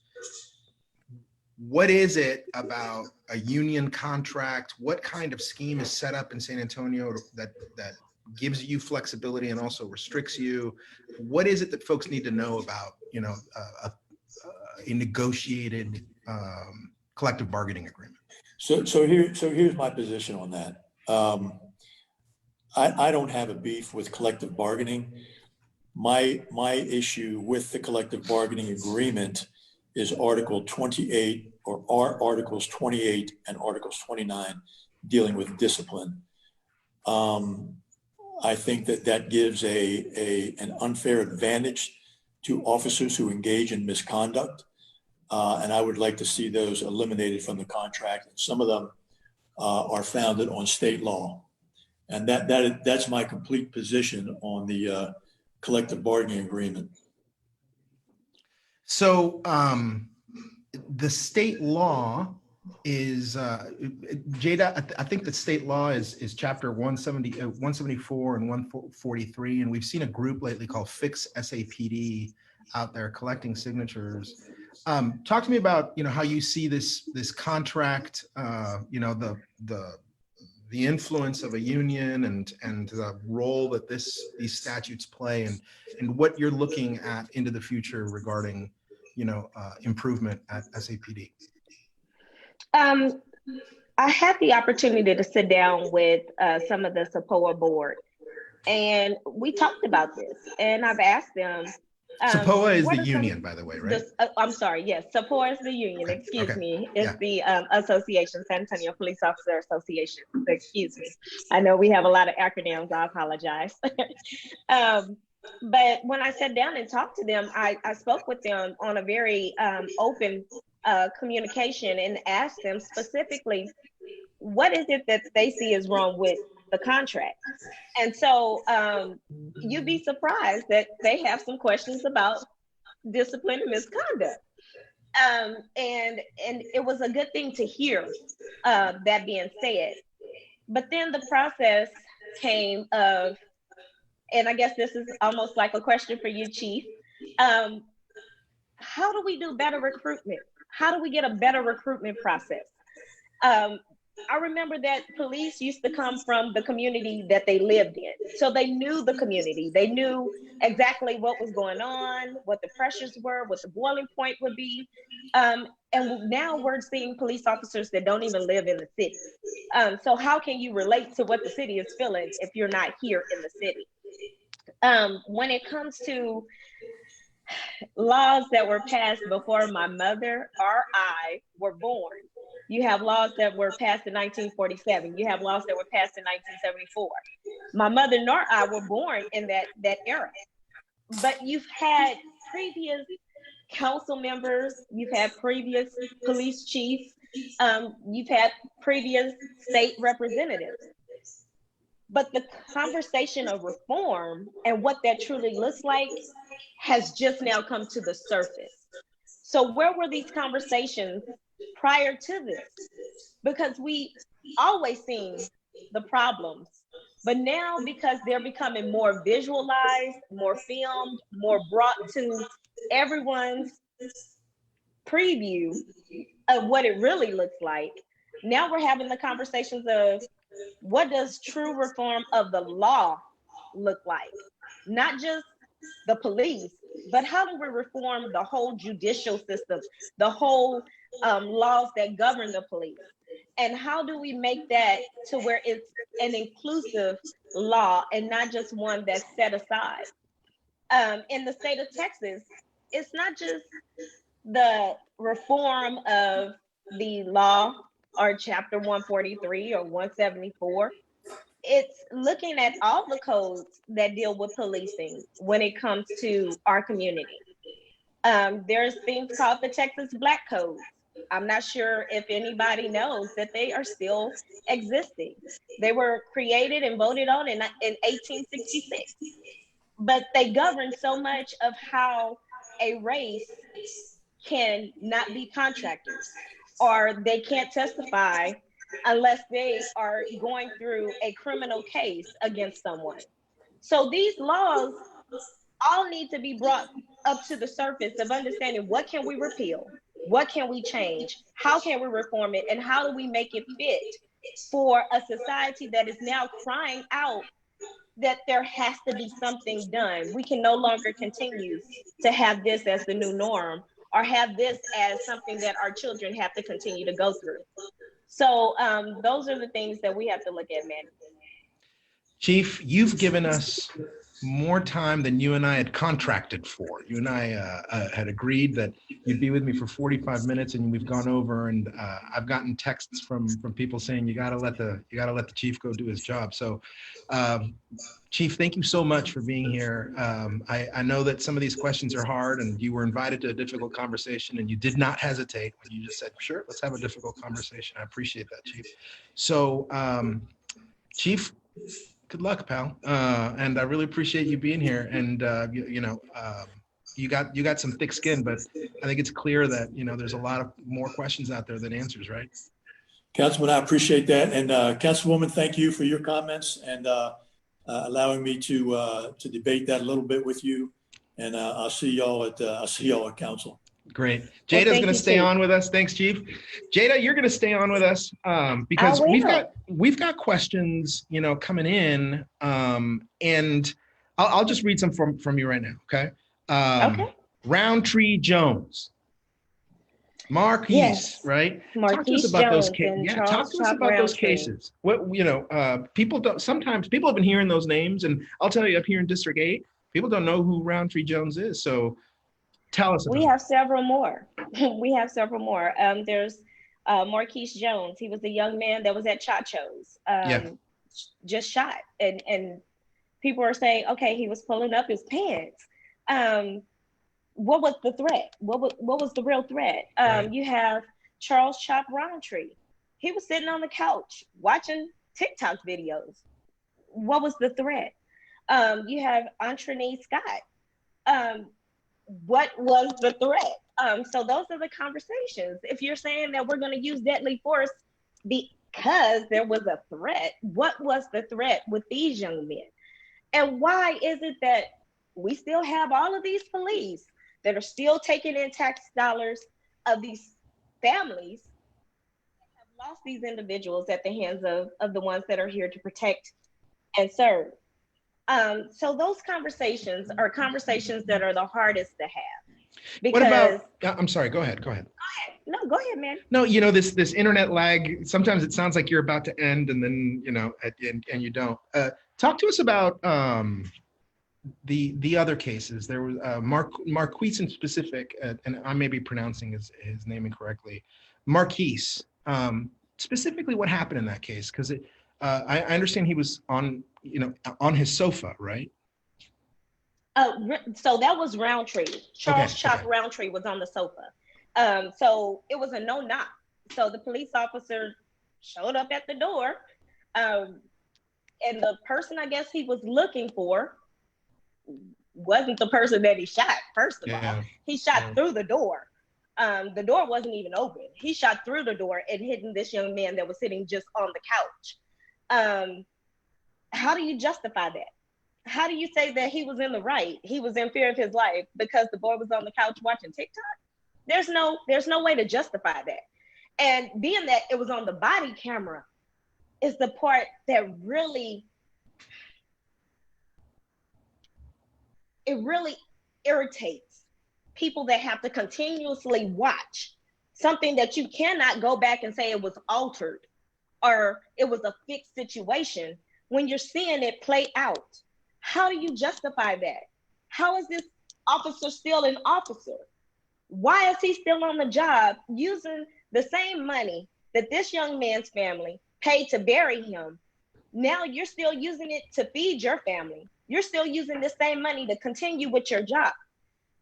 What is it about a union contract? What kind of scheme is set up in San Antonio that gives you flexibility and also restricts you? What is it that folks need to know about, a negotiated collective bargaining agreement? So here's my position on that. I don't have a beef with collective bargaining. My issue with the collective bargaining agreement is Article 28 or Articles 28 and Articles 29 dealing with discipline. I think that gives an unfair advantage to officers who engage in misconduct. And I would like to see those eliminated from the contract. Some of them are founded on state law. And that's my complete position on the collective bargaining agreement. So the state law is, Jada, I think the state law is chapter 174 and 143. And we've seen a group lately called Fix SAPD out there collecting signatures. Talk to me about, how you see this contract, the influence of a union and the role that these statutes play, and what you're looking at into the future regarding, improvement at SAPD. I had the opportunity to sit down with some of the SAPOA board, and we talked about this, and I've asked them. SAPOA is the union, by the way, right? I'm sorry, yes, SAPOA is the union, okay. Excuse me. It's the Association, San Antonio Police Officer Association, excuse me. I know we have a lot of acronyms, I apologize. But when I sat down and talked to them, I spoke with them on a very open communication and asked them specifically, what is it that they see is wrong with the contract? And so you'd be surprised that they have some questions about discipline and misconduct. And it was a good thing to hear that being said. But then the process came of, and I guess this is almost like a question for you, Chief. How do we do better recruitment? How do we get a better recruitment process? I remember that police used to come from the community that they lived in. So they knew the community. They knew exactly what was going on, what the pressures were, what the boiling point would be. And now we're seeing police officers that don't even live in the city. So how can you relate to what the city is feeling if you're not here in the city? When it comes to laws that were passed before my mother or I were born, you have laws that were passed in 1947. You have laws that were passed in 1974. My mother nor I were born in that era. But you've had previous council members, you've had previous police chiefs, you've had previous state representatives. But the conversation of reform and what that truly looks like has just now come to the surface. So where were these conversations prior to this? Because we always seen the problems, but now because they're becoming more visualized, more filmed, more brought to everyone's preview of what it really looks like, now we're having the conversations of what does true reform of the law look like? Not just the police, but how do we reform the whole judicial system, the whole laws that govern the police? And how do we make that to where it's an inclusive law and not just one that's set aside? In the state of Texas, it's not just the reform of the law or chapter 143 or 174. It's looking at all the codes that deal with policing when it comes to our community. There's things called the Texas Black Code. I'm not sure if anybody knows that they are still existing. They were created and voted on in 1866, but they govern so much of how a race can not be contractors, or they can't testify unless they are going through a criminal case against someone. So these laws all need to be brought up to the surface of understanding what can we repeal, what can we change, how can we reform it, and how do we make it fit for a society that is now crying out that there has to be something done. We can no longer continue to have this as the new norm, or have this as something that our children have to continue to go through. So those are the things that we have to look at, man. Chief, you've given us more time than you and I had contracted for. You and I had agreed that you'd be with me for 45 minutes, and we've gone over. And I've gotten texts from people saying you got to let the chief go do his job. So, Chief, thank you so much for being here. I know that some of these questions are hard, and you were invited to a difficult conversation, and you did not hesitate when you just said, "Sure, let's have a difficult conversation." I appreciate that, Chief. So, Chief, good luck, pal. And I really appreciate you being here. And you got some thick skin, but I think it's clear that there's a lot of more questions out there than answers, right? Councilman, I appreciate that. And Councilwoman, thank you for your comments and allowing me to debate that a little bit with you. And I'll see y'all at council. Great. Jada's going to stay on with us. Thanks, Chief. Jada, you're going to stay on with us because we've got questions, coming in, and I'll just read some from you right now. Okay. Okay. Roundtree Jones, Marquise, yes. Right? Marquise talk to us Jones about those cases. Yeah, talk to us about Roundtree. those cases. What people don't. Sometimes people have been hearing those names, and I'll tell you, up here in District 8, people don't know who Roundtree Jones is. So. Tell us about We have several more. There's Marquise Jones. He was a young man that was at Chacho's, just shot. And people are saying, okay, he was pulling up his pants. What was the threat? What was the real threat? Right. You have Charles Chop Roundtree. He was sitting on the couch watching TikTok videos. What was the threat? You have Antronee Scott. What was the threat? So those are the conversations. If you're saying that we're going to use deadly force because there was a threat, what was the threat with these young men? And why is it that we still have all of these police that are still taking in tax dollars of these families that have lost these individuals at the hands of the ones that are here to protect and serve? So those conversations are conversations that are the hardest to have. Because, what about, I'm sorry, go ahead. No, go ahead, man. No, this internet lag, sometimes it sounds like you're about to end and then, and you don't. Talk to us about the other cases. There was Marquise in specific, and I may be pronouncing his name incorrectly. Marquise, specifically what happened in that case? Because I understand he was on his sofa, right? So that was Roundtree. Charles Chop Roundtree was on the sofa. So it was a no knock. So the police officer showed up at the door, and the person I guess he was looking for wasn't the person that he shot. First of all, he shot through the door. The door wasn't even open. He shot through the door and hit this young man that was sitting just on the couch. How do you justify that? How do you say that he was in the right? He was in fear of his life because the boy was on the couch watching TikTok? There's no way to justify that. And being that it was on the body camera is the part that really irritates people that have to continuously watch something that you cannot go back and say it was altered or it was a fixed situation when you're seeing it play out. How do you justify that? How is this officer still an officer? Why is he still on the job using the same money that this young man's family paid to bury him? Now you're still using it to feed your family. You're still using the same money to continue with your job.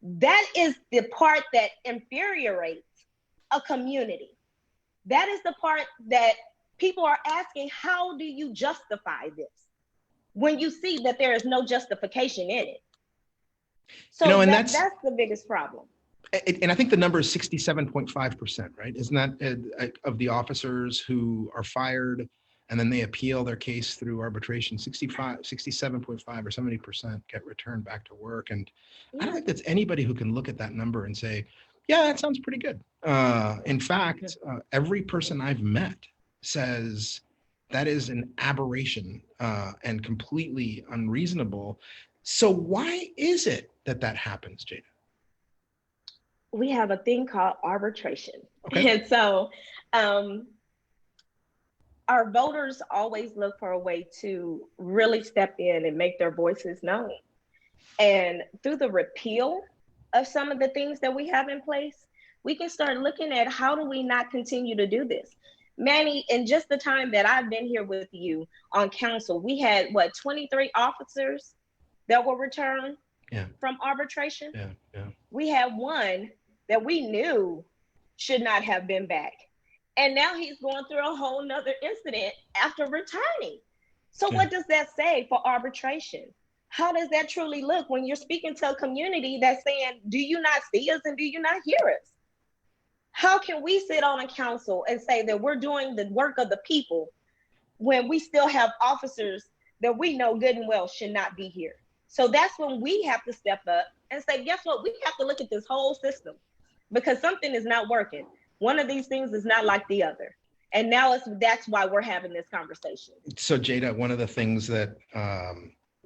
That is the part that infuriates a community. That is the part that people are asking, how do you justify this when you see that there is no justification in it? So and that's the biggest problem. And I think the number is 67.5%, right? Isn't that of the officers who are fired and then they appeal their case through arbitration, 67.5 or 70% get returned back to work. And I don't think that's anybody who can look at that number and say, yeah, that sounds pretty good. In fact, every person I've met says that is an aberration and completely unreasonable. So why is it that happens, Jada? We have a thing called arbitration. Okay. And so our voters always look for a way to really step in and make their voices known. And through the repeal of some of the things that we have in place, we can start looking at how do we not continue to do this? Manny, in just the time that I've been here with you on council, we had 23 officers that were returned from arbitration. We had one that we knew should not have been back. And now he's going through a whole nother incident after returning. So what does that say for arbitration? How does that truly look when you're speaking to a community that's saying, do you not see us and do you not hear us? How can we sit on a council and say that we're doing the work of the people when we still have officers that we know good and well should not be here? So that's when we have to step up and say, guess what? We have to look at this whole system because something is not working. One of these things is not like the other. And now that's why we're having this conversation. So Jada, one of the things that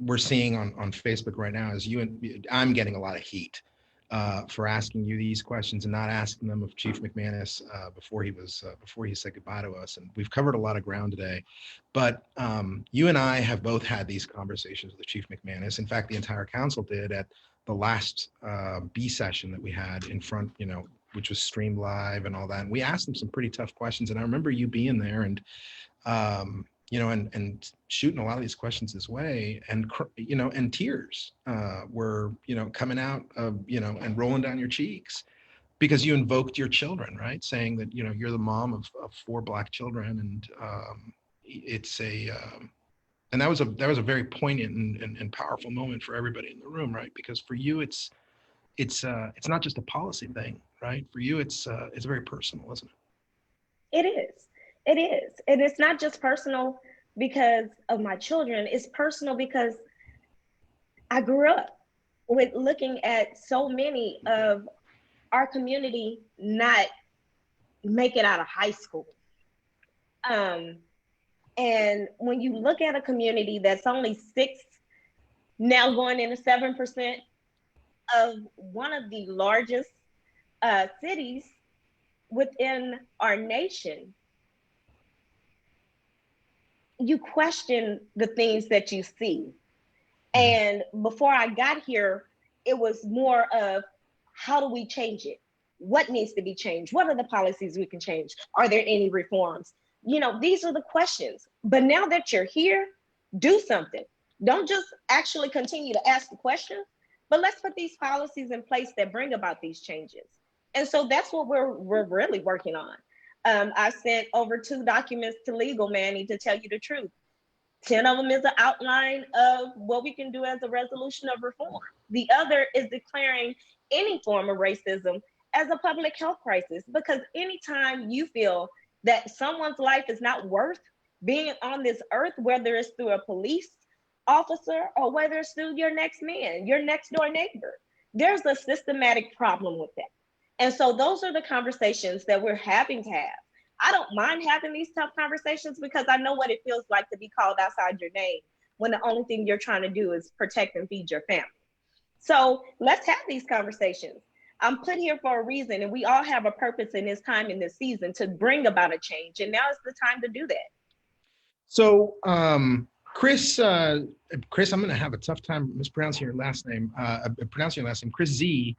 we're seeing on Facebook right now is I'm getting a lot of heat for asking you these questions and not asking them of Chief McManus before he said goodbye to us. And we've covered a lot of ground today, but you and I have both had these conversations with Chief McManus. In fact, the entire council did at the last B session that we had in front, which was streamed live and all that. And we asked them some pretty tough questions. And I remember you being there and, and shooting a lot of these questions his way, and and tears were coming out of and rolling down your cheeks because you invoked your children, right? Saying that you're the mom of 4 Black children, and it's and that was a very poignant and powerful moment for everybody in the room, right? Because for you it's not just a policy thing, right? For you it's very personal, isn't it? It is. And it's not just personal because of my children. It's personal because I grew up with looking at so many of our community not make it out of high school. And when you look at a community that's only 6, now going into 7% of one of the largest cities within our nation, you question the things that you see. And before I got here, it was more of how do we change it? What needs to be changed? What are the policies we can change? Are there any reforms? These are the questions. But now that you're here, do something. Don't just actually continue to ask the questions, but let's put these policies in place that bring about these changes. And so that's what we're really working on. I sent over 2 documents to legal, Manny, to tell you the truth. 10 of them is an outline of what we can do as a resolution of reform. The other is declaring any form of racism as a public health crisis, because anytime you feel that someone's life is not worth being on this earth, whether it's through a police officer or whether it's through your next man, your next door neighbor, there's a systematic problem with that. And so those are the conversations that we're having to have. I don't mind having these tough conversations because I know what it feels like to be called outside your name when the only thing you're trying to do is protect and feed your family. So let's have these conversations. I'm put here for a reason, and we all have a purpose in this time, in this season, to bring about a change. And now is the time to do that. So, Chris, I'm going to have a tough time mispronouncing your last name. Chris Z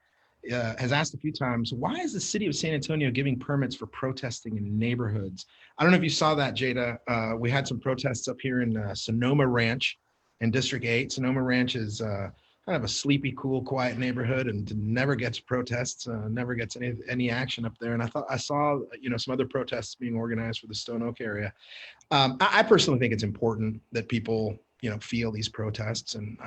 has asked a few times, why is the city of San Antonio giving permits for protesting in neighborhoods? I don't know if you saw that, Jada. We had some protests up here in Sonoma Ranch in District 8. Sonoma Ranch is kind of a sleepy, cool, quiet neighborhood, and never gets protests, never gets any action up there. And I saw, some other protests being organized for the Stone Oak area. I personally think it's important that people, feel these protests. And,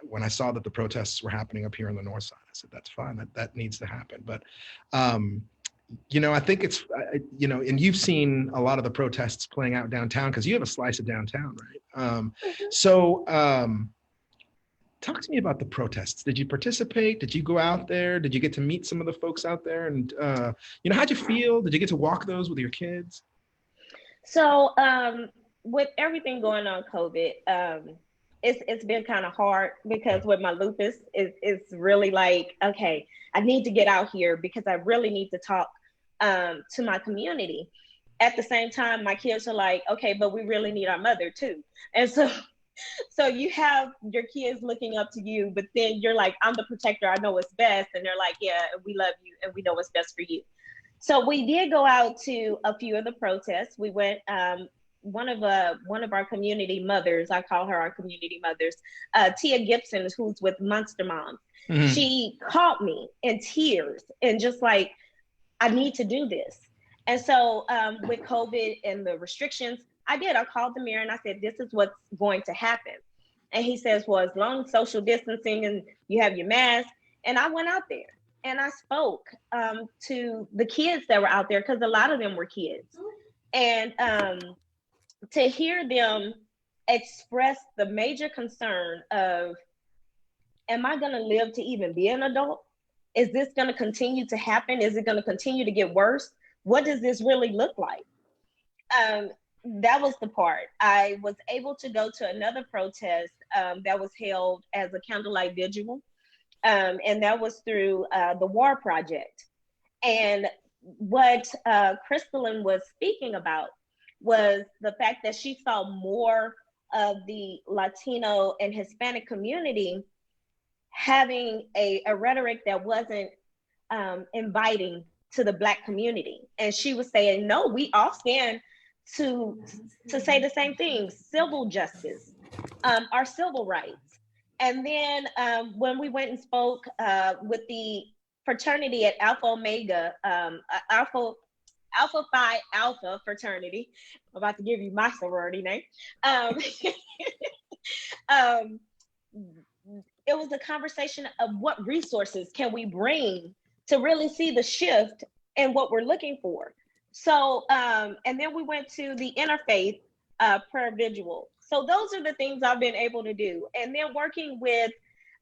when I saw that the protests were happening up here on the north side, I said, that's fine. That needs to happen. But, I think it's, and you've seen a lot of the protests playing out downtown because you have a slice of downtown, right? So talk to me about the protests. Did you participate? Did you go out there? Did you get to meet some of the folks out there? And, how'd you feel? Did you get to walk those with your kids? So with everything going on COVID, it's been kind of hard because with my lupus, it's really like, okay, I need to get out here because I really need to talk to my community. At the same time, my kids are like, okay, but we really need our mother too. And so you have your kids looking up to you, but then you're like, I'm the protector, I know what's best. And they're like, yeah, we love you and we know what's best for you. So we did go out to a few of the protests. We went, one of our community mothers, I call her our community mothers, Tia Gibson, who's with Monster Moms. Mm-hmm. She called me in tears and just like, I need to do this. And so with COVID and the restrictions, I called the mayor and I said, this is what's going to happen. And he says, well, as long as social distancing and you have your mask. And I went out there and I spoke to the kids that were out there because a lot of them were kids. And to hear them express the major concern of, am I going to live to even be an adult? Is this going to continue to happen? Is it going to continue to get worse? What does this really look like? That was the part. I was able to go to another protest that was held as a candlelight vigil. And that was through the War Project. And what Crystalline was speaking about was the fact that she saw more of the Latino and Hispanic community having a rhetoric that wasn't inviting to the Black community. And she was saying, no, we all stand to say the same thing, civil justice, our civil rights. And then when we went and spoke with the fraternity at Alpha Omega, Alpha Phi Alpha fraternity, I'm about to give you my sorority name. It was a conversation of what resources can we bring to really see the shift in what we're looking for. So, and then we went to the interfaith prayer vigil. So those are the things I've been able to do. And then working with,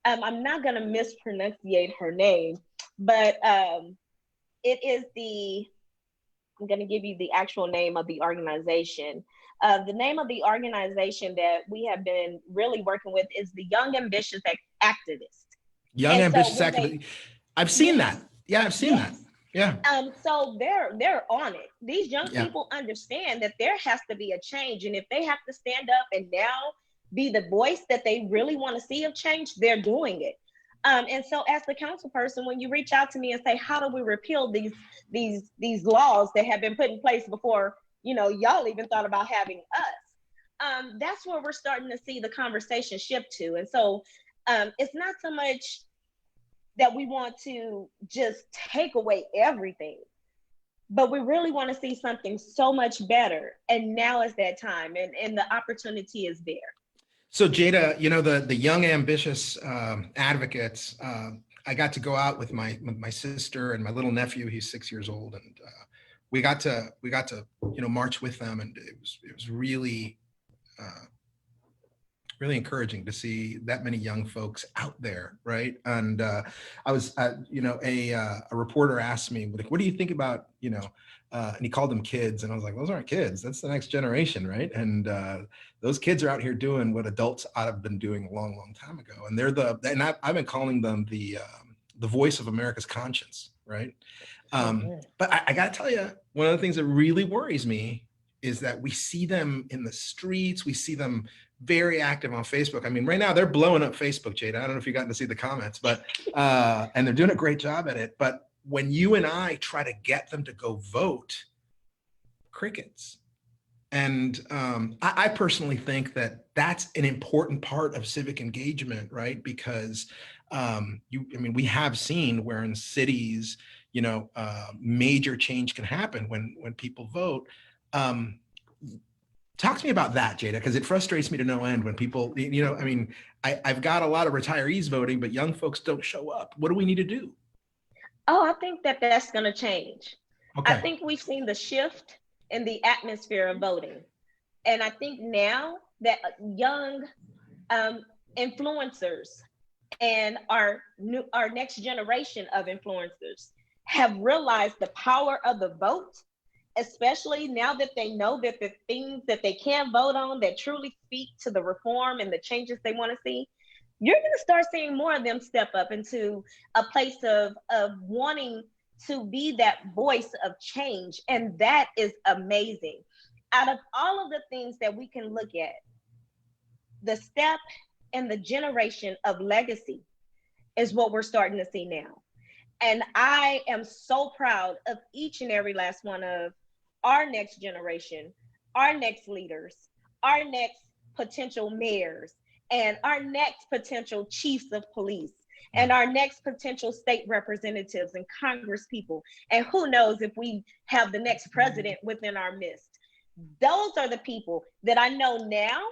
I'm not going to mispronunciate her name, but it is I'm going to give you the actual name of the organization. The name of the organization that we have been really working with is the Young Ambitious Activist. Young Ambitious Activist. I've seen that. Yeah, I've seen that. Yeah. So they're on it. These young people understand that there has to be a change. And if they have to stand up and now be the voice that they really want to see of change, they're doing it. And so as the council person, when you reach out to me and say, how do we repeal these laws that have been put in place before, y'all even thought about having us, that's where we're starting to see the conversation shift to. And so it's not so much that we want to just take away everything, but we really want to see something so much better. And now is that time, and the opportunity is there. So Jada, the young ambitious advocates, I got to go out with my sister and my little nephew. He's 6 years old, and we got to march with them, and it was really really encouraging to see that many young folks out there, right? And I was, a reporter asked me, like, what do you think about, and he called them kids, and I was like, those aren't kids, that's the next generation, right? And those kids are out here doing what adults ought to have been doing a long, long time ago, and they're I've been calling them the voice of America's conscience, right? But I got to tell you, one of the things that really worries me is that we see them in the streets, we see them very active on Facebook. I mean, right now they're blowing up Facebook, Jada. I don't know if you've gotten to see the comments, but and they're doing a great job at it. But when you and I try to get them to go vote, crickets. And I personally think that that's an important part of civic engagement, right? Because we have seen where in cities, major change can happen when people vote. Talk to me about that, Jada, because it frustrates me to no end when people, I've got a lot of retirees voting, but young folks don't show up. What do we need to do? Oh, I think that that's going to change. I Okay. think we've seen the shift in the atmosphere of voting. And I think now that young influencers and our next generation of influencers have realized the power of the vote, especially now that they know that the things that they can vote on that truly speak to the reform and the changes they want to see, you're going to start seeing more of them step up into a place of wanting to be that voice of change. And that is amazing. Out of all of the things that we can look at, the step and the generation of legacy is what we're starting to see now. And I am so proud of each and every last one of our next generation, our next leaders, our next potential mayors, and our next potential chiefs of police, and our next potential state representatives and Congress people. And who knows if we have the next president within our midst. Those are the people that I know now.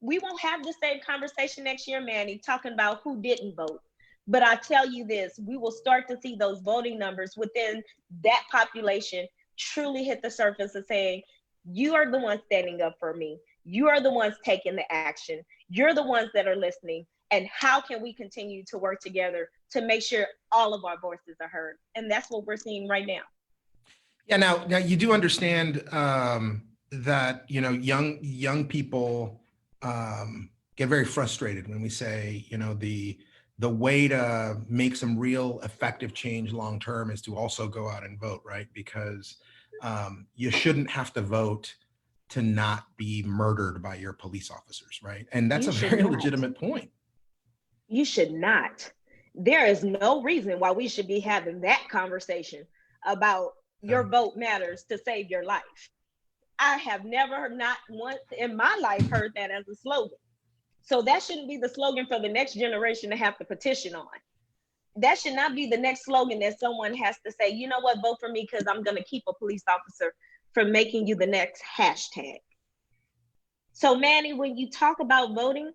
We won't have the same conversation next year, Manny, talking about who didn't vote. But I tell you this, we will start to see those voting numbers within that population truly hit the surface of saying, you are the ones standing up for me. You are the ones taking the action. You're the ones that are listening. And how can we continue to work together to make sure all of our voices are heard? And that's what we're seeing right now. Yeah. Now you do understand that young people get very frustrated when we say the way to make some real effective change long term is to also go out and vote, right? Because you shouldn't have to vote to not be murdered by your police officers, right? And that's a very legitimate point. You should not. There is no reason why we should be having that conversation about your vote matters to save your life. I have never, not once in my life, heard that as a slogan. So that shouldn't be the slogan for the next generation to have to petition on. That should not be the next slogan that someone has to say, you know what, vote for me because I'm going to keep a police officer from making you the next hashtag. So Manny, when you talk about voting,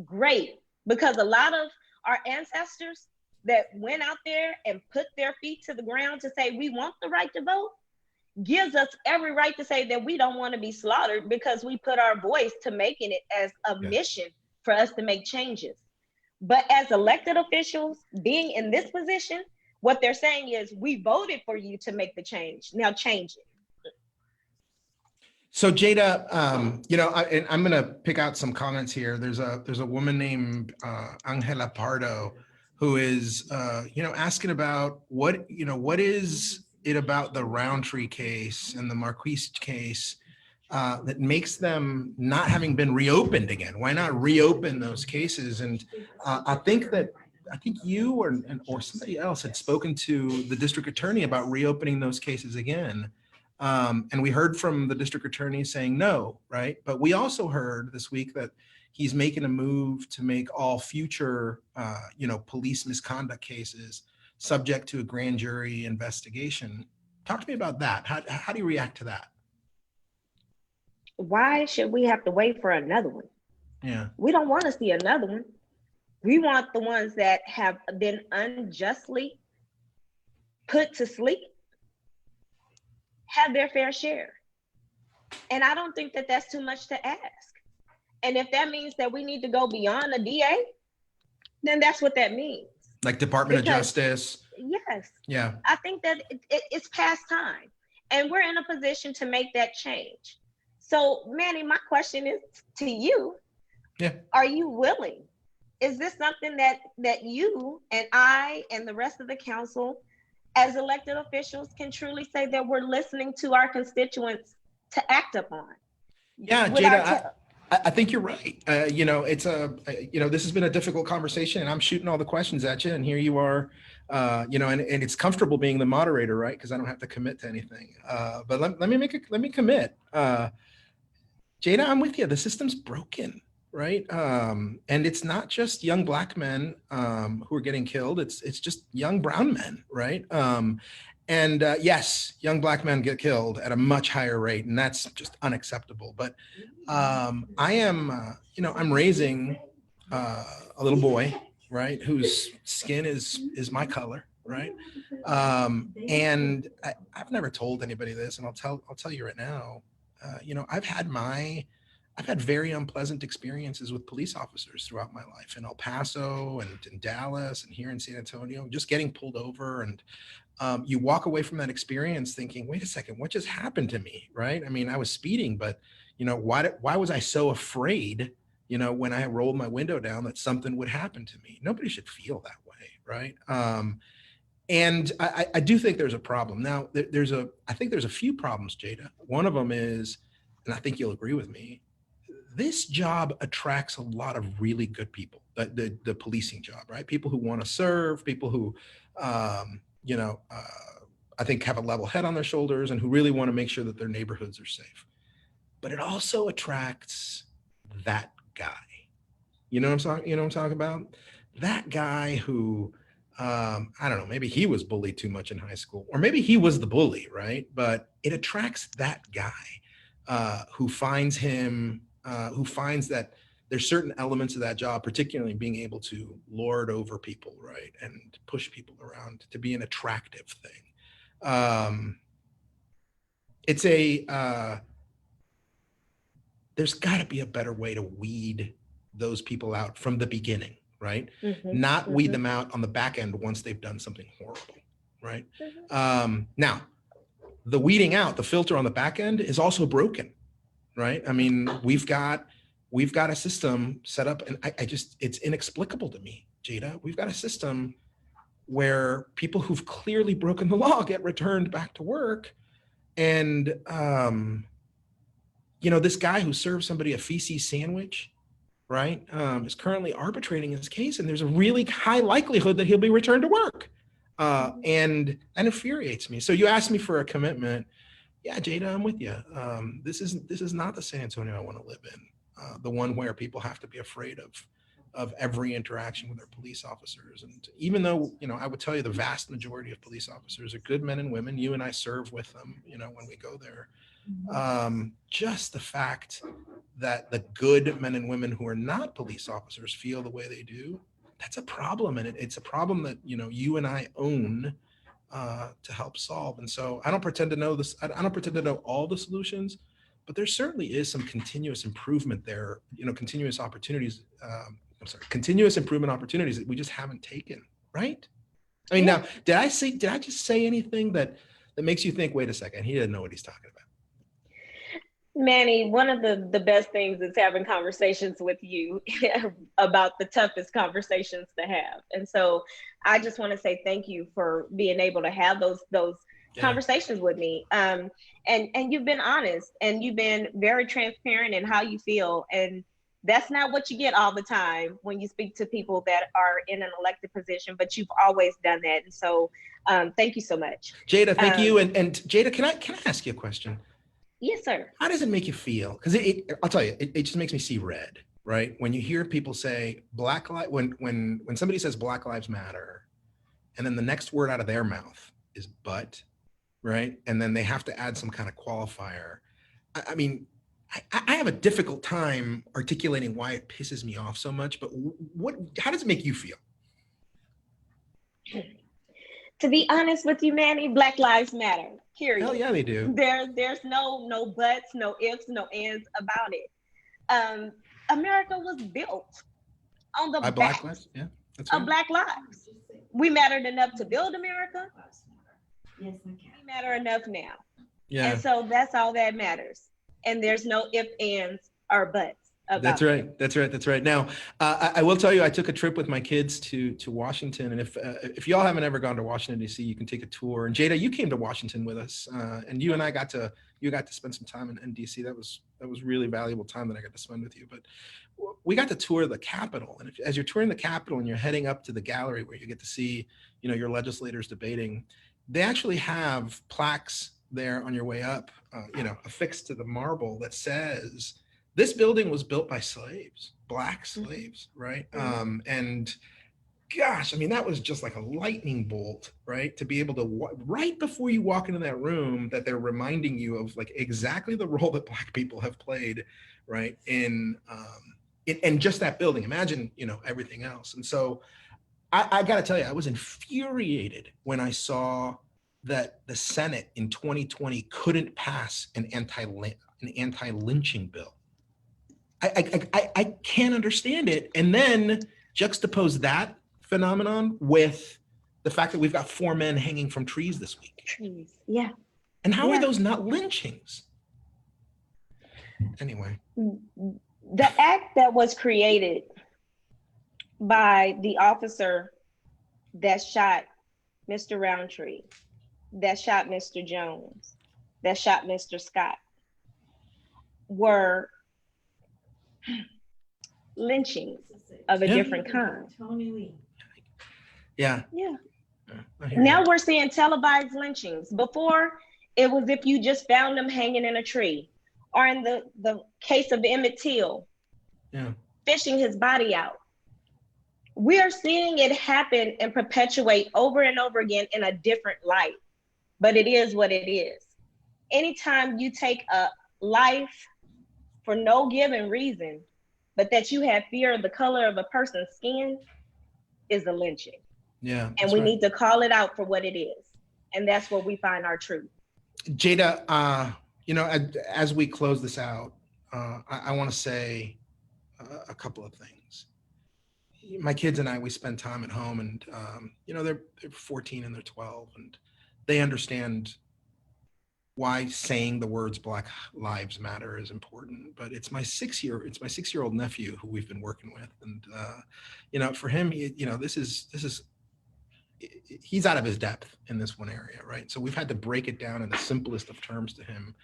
great, because a lot of our ancestors that went out there and put their feet to the ground to say we want the right to vote gives us every right to say that we don't want to be slaughtered because we put our voice to making it as a mission for us to make changes. But as elected officials being in this position, what they're saying is we voted for you to make the change. Now change it. So Jada, I'm going to pick out some comments here. There's a woman named Angela Pardo who is, asking about what is it about the Roundtree case and the Marquise case that makes them not having been reopened again? Why not reopen those cases? And I think you or somebody else had spoken to the district attorney about reopening those cases again. And we heard from the district attorney saying no, right? But we also heard this week that he's making a move to make all future, police misconduct cases subject to a grand jury investigation. Talk to me about that. How do you react to that? Why should we have to wait for another one? Yeah. We don't want to see another one. We want the ones that have been unjustly put to sleep have their fair share. And I don't think that that's too much to ask. And if that means that we need to go beyond a DA, then that's what that means. Like Department of Justice. Yes. Yeah. I think that it's past time. And we're in a position to make that change. So, Manny, my question is to you. Yeah. Are you willing? Is this something that you and I and the rest of the council as elected officials can truly say that we're listening to our constituents to act upon? Yeah, Jada, I think you're right. This has been a difficult conversation, and I'm shooting all the questions at you, and here you are, and it's comfortable being the moderator, right? Because I don't have to commit to anything. But let me commit. Jada, I'm with you. The system's broken, right? And it's not just young Black men who are getting killed. It's just young brown men, right? Yes, young Black men get killed at a much higher rate, and that's just unacceptable. But I'm raising a little boy, right, whose skin is my color, right? And I've never told anybody this, and I'll tell you right now. I've had very unpleasant experiences with police officers throughout my life in El Paso and in Dallas and here in San Antonio, just getting pulled over. And you walk away from that experience thinking, wait a second, what just happened to me, right? I mean, I was speeding, but why was I so afraid, when I rolled my window down that something would happen to me? Nobody should feel that way, right? And I do think there's a problem. Now, I think there's a few problems, Jada. One of them is, and I think you'll agree with me, this job attracts a lot of really good people, the policing job, right? People who want to serve, people who, I think have a level head on their shoulders and who really want to make sure that their neighborhoods are safe. But it also attracts that guy. You know what I'm talking about? That guy who, I don't know, maybe he was bullied too much in high school, or maybe he was the bully, right? But it attracts that guy who finds that there's certain elements of that job, particularly being able to lord over people, right? And push people around, to be an attractive thing. There's gotta be a better way to weed those people out from the beginning, right? Not weed them out on the back end once they've done something horrible, right? Now, the weeding out, the filter on the back end is also broken, right? I mean, we've got a system set up, and it's inexplicable to me, Jada. We've got a system where people who've clearly broken the law get returned back to work. And, this guy who served somebody a feces sandwich, right, is currently arbitrating his case, and there's a really high likelihood that he'll be returned to work. And that infuriates me. So you asked me for a commitment. Yeah, Jada, I'm with you. This is not the San Antonio I want to live in. The one where people have to be afraid of every interaction with their police officers. And even though, I would tell you the vast majority of police officers are good men and women, you and I serve with them, when we go there. Just the fact that the good men and women who are not police officers feel the way they do, that's a problem. And it's a problem that, you and I own to help solve. And so I don't pretend to know this. I don't pretend to know all the solutions, but there certainly is some continuous improvement there, continuous improvement opportunities that we just haven't taken, right? I mean, now, did I just say anything that makes you think, wait a second, he didn't know what he's talking about? Manny, one of the best things is having conversations with you about the toughest conversations to have. And so I just want to say thank you for being able to have those conversations with me. And you've been honest, and you've been very transparent in how you feel. And that's not what you get all the time when you speak to people that are in an elected position, but you've always done that. And so thank you so much. Jada, thank you. And Jada, can I ask you a question? Yes, sir. How does it make you feel? Because I'll tell you, it just makes me see red, right? When you hear people say when somebody says Black Lives Matter, and then the next word out of their mouth is but, right? And then they have to add some kind of qualifier. I mean, I have a difficult time articulating why it pisses me off so much, but how does it make you feel? To be honest with you, Manny, Black Lives Matter, period. Hell yeah, they do. There's no buts, no ifs, no ands about it. America was built on the back of Black lives. We mattered enough to build America. We matter enough now. Yeah. And so that's all that matters. And there's no ifs, ands, or buts. about. That's right. Now, I will tell you, I took a trip with my kids to Washington, and if y'all haven't ever gone to Washington D.C., you can take a tour. And Jada, you came to Washington with us, and you and I got to spend some time in D.C. That was really valuable time that I got to spend with you. But we got to tour the Capitol, and as you're touring the Capitol and you're heading up to the gallery where you get to see, your legislators debating, they actually have plaques there on your way up, affixed to the marble that says, this building was built by slaves, Black slaves, right? And gosh, I mean, that was just like a lightning bolt, right? To be able to, right before you walk into that room, that they're reminding you of like exactly the role that Black people have played, right? In just that building. Imagine, everything else. And so I got to tell you, I was infuriated when I saw that the Senate in 2020 couldn't pass an anti-lynching bill. I can't understand it. And then juxtapose that phenomenon with the fact that we've got 4 men hanging from trees this week. Trees, yeah. And how are those not lynchings? Anyway. The act that was created by the officer that shot Mr. Roundtree, that shot Mr. Jones, that shot Mr. Scott, were lynchings of a different kind. Yeah. Now we're seeing televised lynchings. Before, it was if you just found them hanging in a tree, or in the case of Emmett Till, fishing his body out. We are seeing it happen and perpetuate over and over again in a different light, but it is what it is. Anytime you take a life for no given reason, but that you have fear of the color of a person's skin, is a lynching. Yeah. And we need to call it out for what it is. And that's where we find our truth. Jada, as we close this out, I want to say a couple of things. My kids and I, we spend time at home, and they're 14 and they're 12, and they understand why saying the words Black Lives Matter is important. But it's my 6-year-old nephew who we've been working with, and for him, this is he's out of his depth in this one area, right? So we've had to break it down in the simplest of terms to him,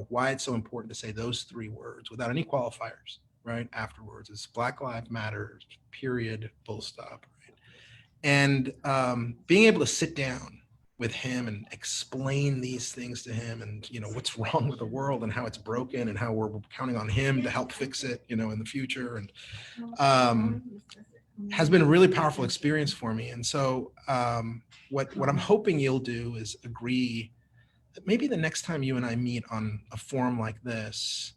why it's so important to say those 3 words without any qualifiers, right? Afterwards, it's Black Lives Matter, period, full stop, right? And being able to sit down with him and explain these things to him, and what's wrong with the world and how it's broken and how we're counting on him to help fix it, in the future, and has been a really powerful experience for me. And so what I'm hoping you'll do is agree that maybe the next time you and I meet on a forum like this,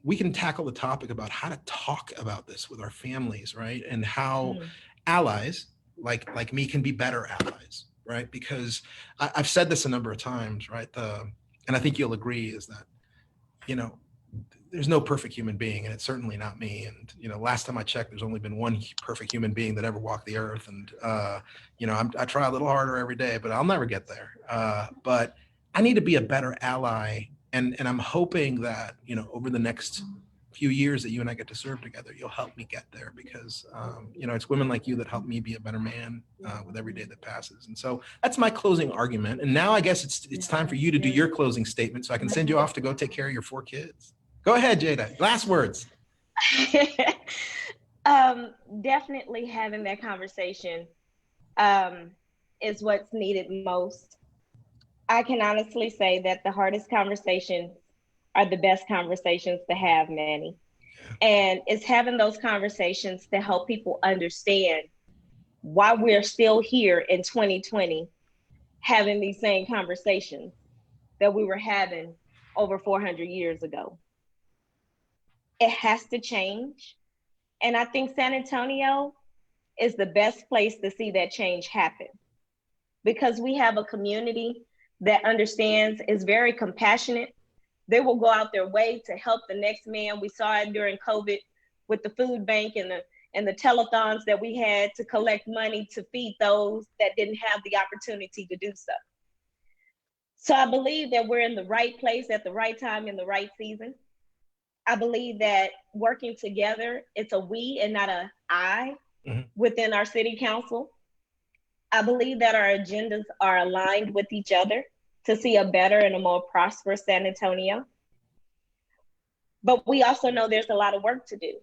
we can tackle the topic about how to talk about this with our families, right? And how allies like me can be better allies, right? Because I've said this a number of times, right? And I think you'll agree is that, there's no perfect human being, and it's certainly not me. And, last time I checked, there's only been one perfect human being that ever walked the earth. And, I try a little harder every day, but I'll never get there. But I need to be a better ally. And I'm hoping that, over the next few years that you and I get to serve together, you'll help me get there, because, it's women like you that help me be a better man with every day that passes. And so that's my closing argument. And now I guess it's time for you to do your closing statement so I can send you off to go take care of your 4 kids. Go ahead, Jada. Last words. Definitely having that conversation is what's needed most. I can honestly say that the hardest conversations are the best conversations to have, Manny. And it's having those conversations to help people understand why we're still here in 2020 having these same conversations that we were having over 400 years ago. It has to change. And I think San Antonio is the best place to see that change happen, because we have a community that understands, is very compassionate. They will go out their way to help the next man. We saw it during COVID with the food bank and the telethons that we had to collect money to feed those that didn't have the opportunity to do so. So I believe that we're in the right place at the right time in the right season. I believe that working together, it's a we and not a I Mhm. within our city council. I believe that our agendas are aligned with each other to see a better and a more prosperous San Antonio. But we also know there's a lot of work to do,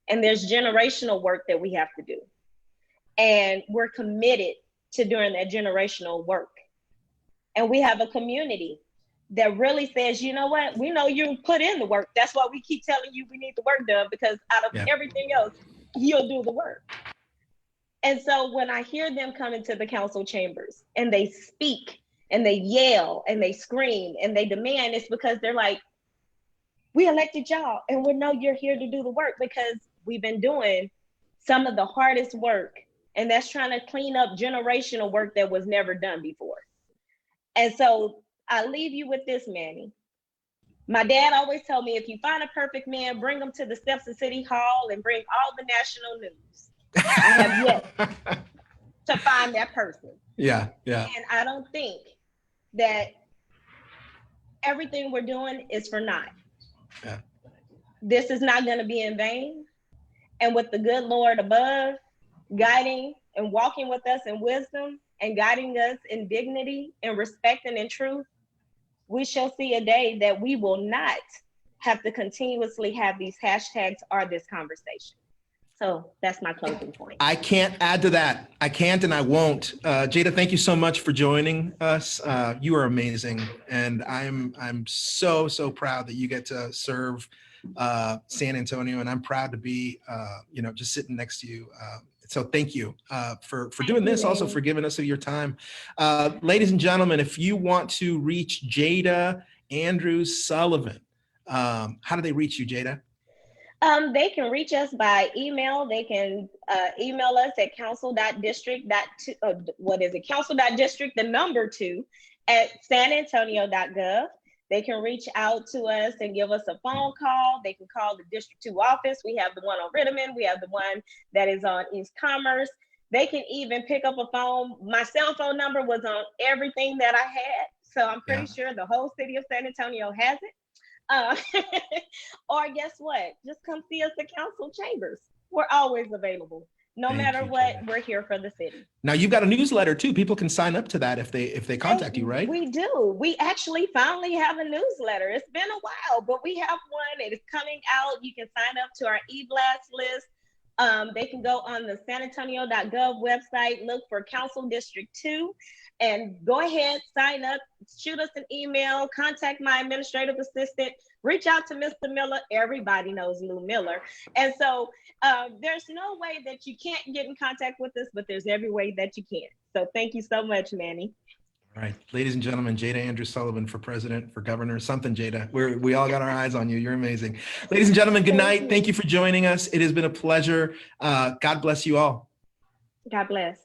and there's generational work that we have to do. And we're committed to doing that generational work. And we have a community that really says, you know what, we know you put in the work. That's why we keep telling you we need the work done, because out of everything else, you'll do the work. And so when I hear them come into the council chambers and they speak and they yell and they scream and they demand, it's because they're like, we elected y'all and we know you're here to do the work, because we've been doing some of the hardest work, and that's trying to clean up generational work that was never done before. And so I leave you with this, Manny. My dad always told me, if you find a perfect man, bring him to the steps of City Hall and bring all the national news. I have yet to find that person. Yeah. And I don't think that everything we're doing is for naught. Yeah. This is not going to be in vain. And with the good Lord above guiding and walking with us in wisdom and guiding us in dignity and respect and in truth, we shall see a day that we will not have to continuously have these hashtags or this conversation. So that's my closing point. I can't add to that. I can't and I won't. Jada, thank you so much for joining us. You are amazing. And I'm so proud that you get to serve San Antonio. And I'm proud to be, just sitting next to you. So thank you for doing this, also for giving us your time. Ladies and gentlemen, if you want to reach Jada Andrews-Sullivan, how do they reach you, Jada? They can reach us by email. They can email us at council.district, the number 2, at sanantonio.gov. They can reach out to us and give us a phone call. They can call the District 2 office. We have the one on Ritterman. We have the one that is on East Commerce. They can even pick up a phone. My cell phone number was on everything that I had. So I'm pretty sure the whole city of San Antonio has it. Or guess what? Just come see us at council chambers. We're always available. No matter what, we're here for the city. Now you've got a newsletter too. People can sign up to that if they contact you, right? We do. We actually finally have a newsletter. It's been a while, but we have one. It is coming out. You can sign up to our e-blast list. They can go on the sanantonio.gov website, look for Council District 2, and go ahead, sign up, shoot us an email, contact my administrative assistant, reach out to Mr. Miller. Everybody knows Lou Miller. And so there's no way that you can't get in contact with us, but there's every way that you can. So thank you so much, Manny. All right, ladies and gentlemen, Jada Andrews-Sullivan for president, for governor, something, Jada. We all got our eyes on you. You're amazing. Ladies and gentlemen, good night. Thank you for joining us. It has been a pleasure. God bless you all. God bless.